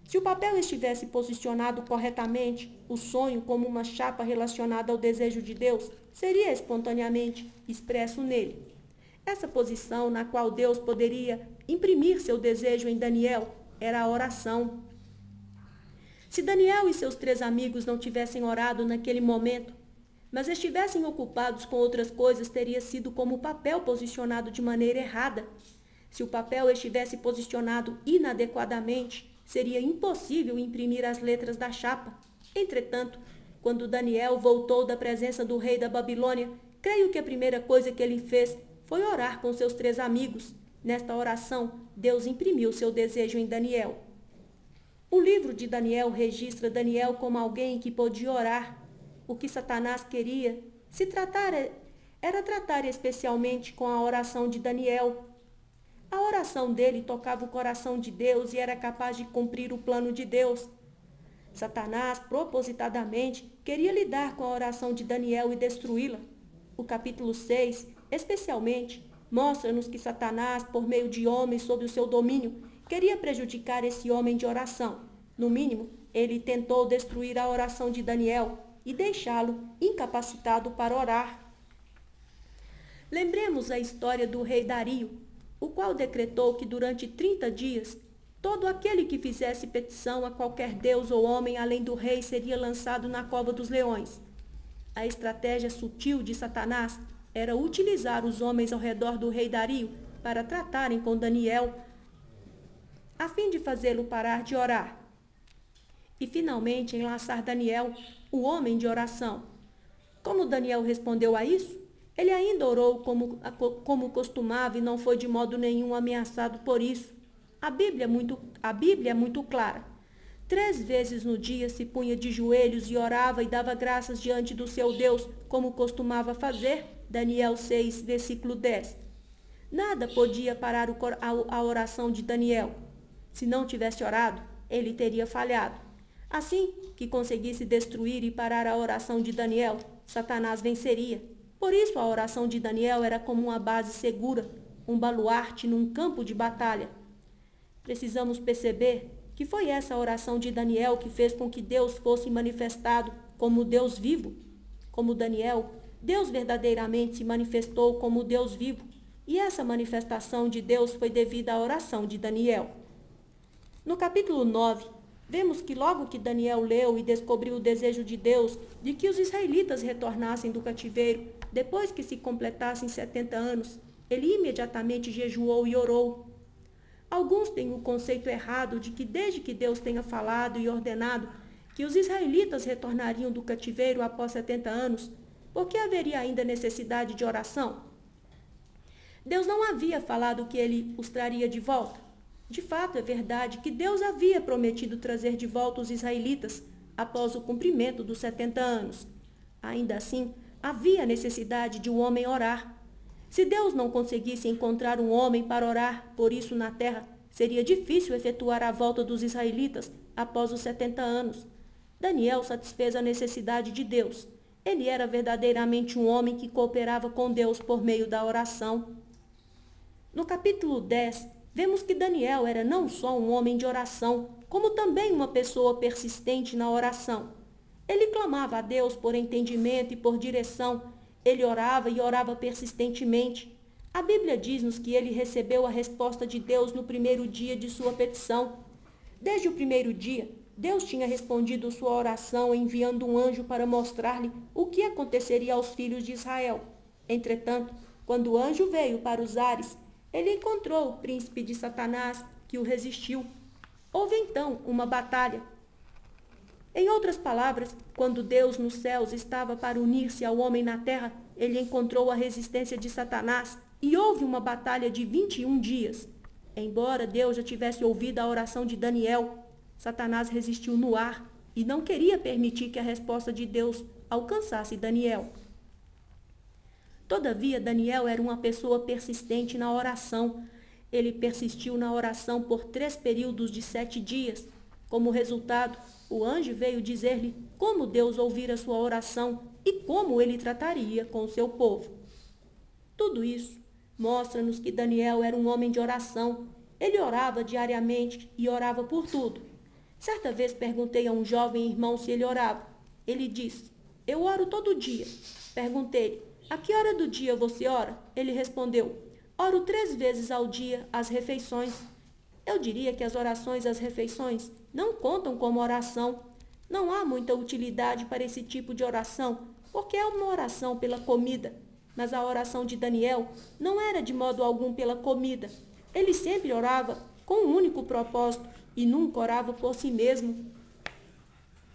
Se o papel estivesse posicionado corretamente, o sonho, como uma chapa relacionada ao desejo de Deus, seria espontaneamente expresso nele. Essa posição na qual Deus poderia imprimir seu desejo em Daniel era a oração. Se Daniel e seus 3 amigos não tivessem orado naquele momento, mas estivessem ocupados com outras coisas, teria sido como o papel posicionado de maneira errada. Se o papel estivesse posicionado inadequadamente, seria impossível imprimir as letras da chapa. Entretanto, quando Daniel voltou da presença do rei da Babilônia, creio que a primeira coisa que ele fez foi orar com seus 3 amigos. Nesta oração, Deus imprimiu seu desejo em Daniel. O livro de Daniel registra Daniel como alguém que podia orar. O que Satanás queria era tratar especialmente com a oração de Daniel. A oração dele tocava o coração de Deus e era capaz de cumprir o plano de Deus. Satanás, propositadamente, queria lidar com a oração de Daniel e destruí-la. O capítulo 6, especialmente, mostra-nos que Satanás, por meio de homens sob o seu domínio, queria prejudicar esse homem de oração. No mínimo, ele tentou destruir a oração de Daniel e deixá-lo incapacitado para orar. Lembremos a história do rei Dario, o qual decretou que durante 30 dias, todo aquele que fizesse petição a qualquer deus ou homem além do rei seria lançado na cova dos leões. A estratégia sutil de Satanás era utilizar os homens ao redor do rei Dario para tratarem com Daniel, a fim de fazê-lo parar de orar. E finalmente enlaçar Daniel, o homem de oração. Como Daniel respondeu a isso? Ele ainda orou como costumava e não foi de modo nenhum ameaçado por isso. A Bíblia é muito clara. 3 vezes no dia se punha de joelhos e orava e dava graças diante do seu Deus, como costumava fazer. Daniel 6, versículo 10. Nada podia parar a oração de Daniel. Se não tivesse orado, ele teria falhado. Assim que conseguisse destruir e parar a oração de Daniel, Satanás venceria. Por isso a oração de Daniel era como uma base segura, um baluarte num campo de batalha. Precisamos perceber que foi essa oração de Daniel que fez com que Deus fosse manifestado como Deus vivo. Como Daniel, Deus verdadeiramente se manifestou como Deus vivo, e essa manifestação de Deus foi devida à oração de Daniel. No capítulo 9, vemos que logo que Daniel leu e descobriu o desejo de Deus de que os israelitas retornassem do cativeiro, depois que se completassem 70 anos, ele imediatamente jejuou e orou. Alguns têm o conceito errado de que desde que Deus tenha falado e ordenado que os israelitas retornariam do cativeiro após 70 anos, por que haveria ainda necessidade de oração? Deus não havia falado que ele os traria de volta. De fato, é verdade que Deus havia prometido trazer de volta os israelitas após o cumprimento dos 70 anos. Ainda assim, havia necessidade de um homem orar. Se Deus não conseguisse encontrar um homem para orar por isso na terra, seria difícil efetuar a volta dos israelitas após os 70 anos. Daniel satisfez a necessidade de Deus. Ele era verdadeiramente um homem que cooperava com Deus por meio da oração. No capítulo 10, vemos que Daniel era não só um homem de oração, como também uma pessoa persistente na oração. Ele clamava a Deus por entendimento e por direção. Ele orava e orava persistentemente. A Bíblia diz-nos que ele recebeu a resposta de Deus no primeiro dia de sua petição. Desde o primeiro dia, Deus tinha respondido sua oração enviando um anjo para mostrar-lhe o que aconteceria aos filhos de Israel. Entretanto, quando o anjo veio para os ares, ele encontrou o príncipe de Satanás, que o resistiu. Houve então uma batalha. Em outras palavras, quando Deus nos céus estava para unir-se ao homem na terra, ele encontrou a resistência de Satanás e houve uma batalha de 21 dias. Embora Deus já tivesse ouvido a oração de Daniel, Satanás resistiu no ar e não queria permitir que a resposta de Deus alcançasse Daniel. Todavia, Daniel era uma pessoa persistente na oração. Ele persistiu na oração por 3 períodos de 7 dias. Como resultado, o anjo veio dizer-lhe como Deus ouvira sua oração e como ele trataria com o seu povo. Tudo isso mostra-nos que Daniel era um homem de oração. Ele orava diariamente e orava por tudo. Certa vez perguntei a um jovem irmão se ele orava. Ele disse: "Eu oro todo dia." Perguntei: "A que hora do dia você ora?" Ele respondeu: "Oro 3 vezes ao dia, às refeições." Eu diria que as orações às refeições não contam como oração. Não há muita utilidade para esse tipo de oração, porque é uma oração pela comida. Mas a oração de Daniel não era de modo algum pela comida. Ele sempre orava com um único propósito e nunca orava por si mesmo.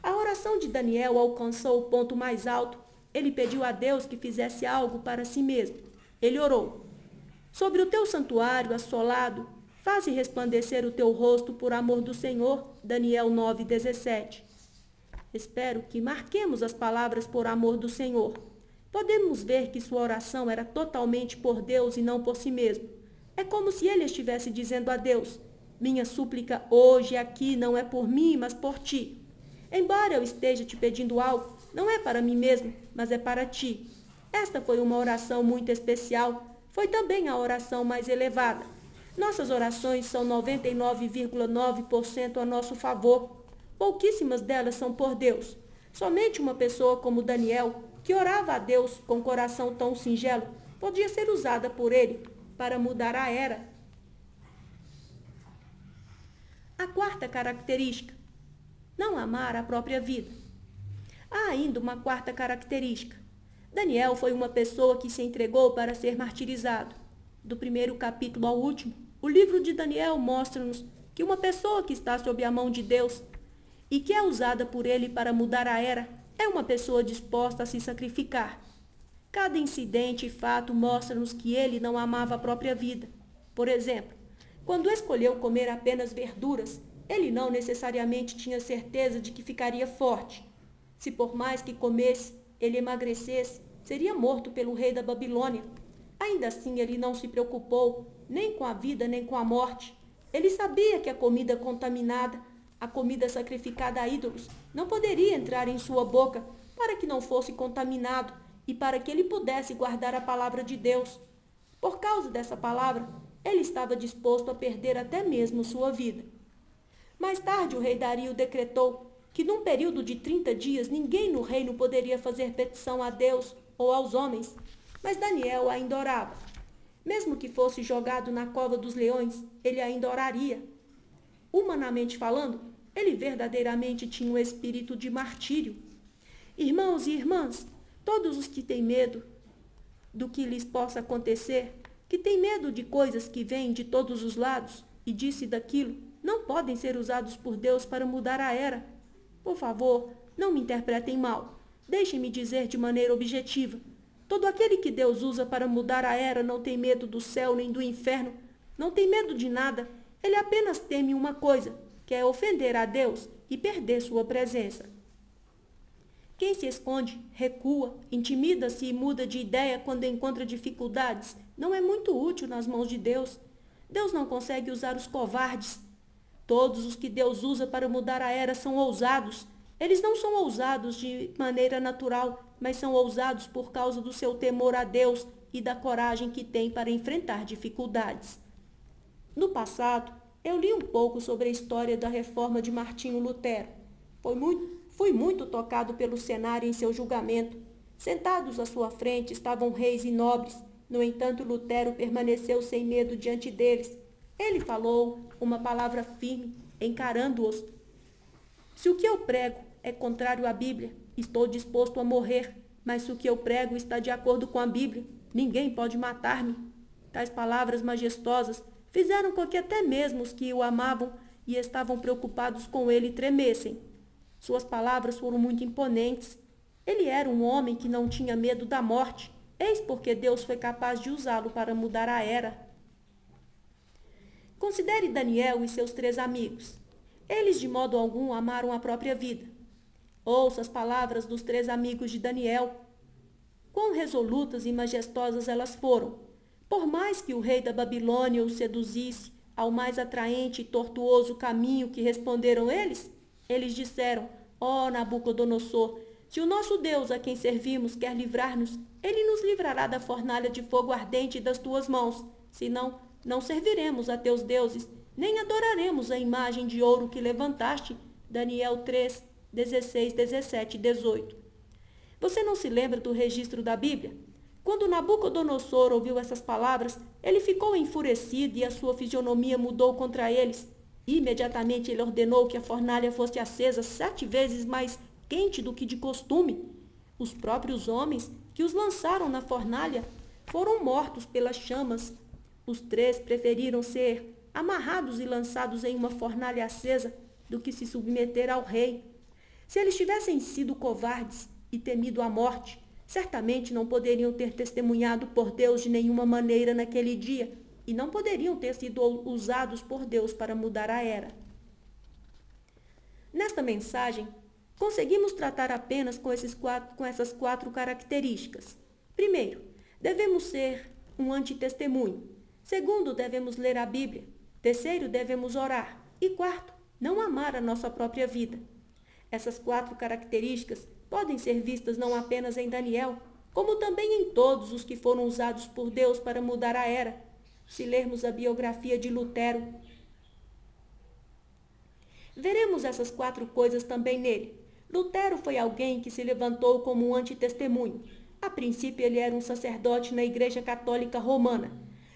A oração de Daniel alcançou o ponto mais alto. Ele pediu a Deus que fizesse algo para si mesmo. Ele orou: "Sobre o teu santuário assolado, faze resplandecer o teu rosto por amor do Senhor." Daniel 9:17. Espero que marquemos as palavras "por amor do Senhor." Podemos ver que sua oração era totalmente por Deus e não por si mesmo. É como se ele estivesse dizendo a Deus: "Minha súplica hoje aqui não é por mim, mas por ti. Embora eu esteja te pedindo algo, não é para mim mesmo, mas é para ti." Esta foi uma oração muito especial. Foi também a oração mais elevada. Nossas orações são 99,9% a nosso favor. Pouquíssimas delas são por Deus. Somente uma pessoa como Daniel, que orava a Deus com coração tão singelo, podia ser usada por ele para mudar a era. A quarta característica: não amar a própria vida. Há ainda uma quarta característica. Daniel foi uma pessoa que se entregou para ser martirizado. Do primeiro capítulo ao último, o livro de Daniel mostra-nos que uma pessoa que está sob a mão de Deus e que é usada por ele para mudar a era é uma pessoa disposta a se sacrificar. Cada incidente e fato mostra-nos que ele não amava a própria vida. Por exemplo, quando escolheu comer apenas verduras, ele não necessariamente tinha certeza de que ficaria forte. Se por mais que comesse, ele emagrecesse, seria morto pelo rei da Babilônia. Ainda assim, ele não se preocupou nem com a vida nem com a morte. Ele sabia que a comida contaminada, a comida sacrificada a ídolos, não poderia entrar em sua boca para que não fosse contaminado e para que ele pudesse guardar a palavra de Deus. Por causa dessa palavra, ele estava disposto a perder até mesmo sua vida. Mais tarde, o rei Dario decretou que num período de 30 dias ninguém no reino poderia fazer petição a Deus ou aos homens, mas Daniel ainda orava. Mesmo que fosse jogado na cova dos leões, ele ainda oraria. Humanamente falando, ele verdadeiramente tinha um espírito de martírio. Irmãos e irmãs, todos os que têm medo do que lhes possa acontecer, que têm medo de coisas que vêm de todos os lados e disso e daquilo, não podem ser usados por Deus para mudar a era. Por favor, não me interpretem mal. Deixem-me dizer de maneira objetiva. Todo aquele que Deus usa para mudar a era não tem medo do céu nem do inferno, não tem medo de nada. Ele apenas teme uma coisa, que é ofender a Deus e perder sua presença. Quem se esconde, recua, intimida-se e muda de ideia quando encontra dificuldades, não é muito útil nas mãos de Deus. Deus não consegue usar os covardes. Todos os que Deus usa para mudar a era são ousados. Eles não são ousados de maneira natural, mas são ousados por causa do seu temor a Deus e da coragem que têm para enfrentar dificuldades. No passado, eu li um pouco sobre a história da reforma de Martinho Lutero. Fui muito tocado pelo cenário em seu julgamento. Sentados à sua frente estavam reis e nobres. No entanto, Lutero permaneceu sem medo diante deles. Ele falou uma palavra firme, encarando-os. Se o que eu prego é contrário à Bíblia, estou disposto a morrer. Mas se o que eu prego está de acordo com a Bíblia, ninguém pode matar-me. Tais palavras majestosas fizeram com que até mesmo os que o amavam e estavam preocupados com ele tremessem. Suas palavras foram muito imponentes. Ele era um homem que não tinha medo da morte. Eis porque Deus foi capaz de usá-lo para mudar a era. Considere Daniel e seus 3 amigos. Eles de modo algum amaram a própria vida. Ouça as palavras dos 3 amigos de Daniel. Quão resolutas e majestosas elas foram. Por mais que o rei da Babilônia os seduzisse, ao mais atraente e tortuoso caminho, que responderam eles? Eles disseram: ó Nabucodonosor, se o nosso Deus a quem servimos quer livrar-nos, ele nos livrará da fornalha de fogo ardente das tuas mãos. Senão, não serviremos a teus deuses, nem adoraremos a imagem de ouro que levantaste. Daniel 3, 16, 17 e 18. Você não se lembra do registro da Bíblia? Quando Nabucodonosor ouviu essas palavras, ele ficou enfurecido e a sua fisionomia mudou contra eles. Imediatamente ele ordenou que a fornalha fosse acesa 7 vezes mais quente do que de costume. Os próprios homens que os lançaram na fornalha foram mortos pelas chamas. Os 3 preferiram ser amarrados e lançados em uma fornalha acesa do que se submeter ao rei. Se eles tivessem sido covardes e temido a morte, certamente não poderiam ter testemunhado por Deus de nenhuma maneira naquele dia e não poderiam ter sido usados por Deus para mudar a era. Nesta mensagem, conseguimos tratar apenas com essas 4 características. Primeiro, devemos ser um antitestemunho. Segundo, devemos ler a Bíblia. Terceiro, devemos orar. E quarto, não amar a nossa própria vida. Essas 4 características podem ser vistas não apenas em Daniel, como também em todos os que foram usados por Deus para mudar a era. Se lermos a biografia de Lutero, veremos essas 4 coisas também nele. Lutero foi alguém que se levantou como um antitestemunho. A princípio, ele era um sacerdote na Igreja Católica Romana.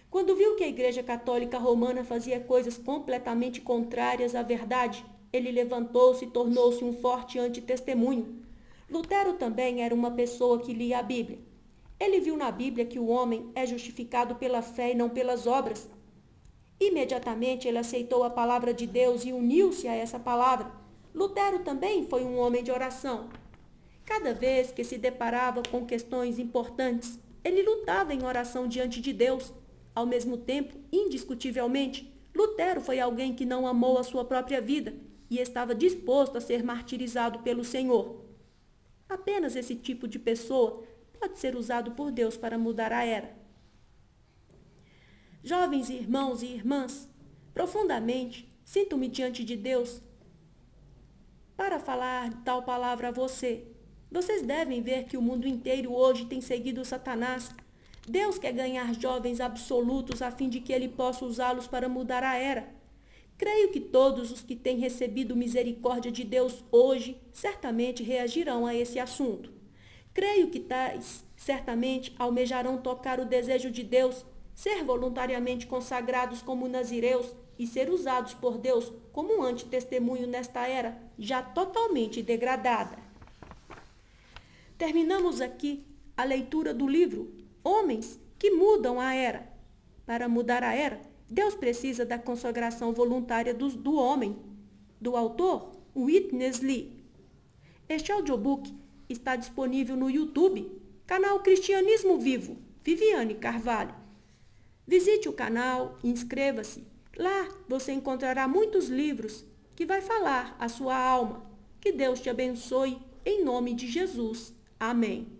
Quando viu que a Igreja Católica Romana fazia coisas completamente contrárias à verdade, ele levantou-se e tornou-se um forte antitestemunho. Lutero também era uma pessoa que lia a Bíblia. Ele viu na Bíblia que o homem é justificado pela fé e não pelas obras. Imediatamente ele aceitou a palavra de Deus e uniu-se a essa palavra. Lutero também foi um homem de oração. Cada vez que se deparava com questões importantes, ele lutava em oração diante de Deus. Ao mesmo tempo, indiscutivelmente, Lutero foi alguém que não amou a sua própria vida e estava disposto a ser martirizado pelo Senhor. Apenas esse tipo de pessoa pode ser usado por Deus para mudar a era. Jovens irmãos e irmãs, profundamente sinto-me diante de Deus para falar tal palavra a você. Vocês devem ver que o mundo inteiro hoje tem seguido Satanás. Deus quer ganhar jovens absolutos a fim de que ele possa usá-los para mudar a era. Creio que todos os que têm recebido misericórdia de Deus hoje certamente reagirão a esse assunto. Creio que tais certamente almejarão tocar o desejo de Deus, ser voluntariamente consagrados como nazireus e ser usados por Deus como um antitestemunho nesta era já totalmente degradada. Terminamos aqui a leitura do livro Homens que Mudam a Era. Para mudar a era, Deus precisa da consagração voluntária do homem, do autor Witness Lee. Este audiobook está disponível no YouTube, canal Cristianismo Vivo, Viviane Carvalho. Visite o canal e inscreva-se. Lá você encontrará muitos livros que vai falar à sua alma. Que Deus te abençoe, em nome de Jesus. Amém.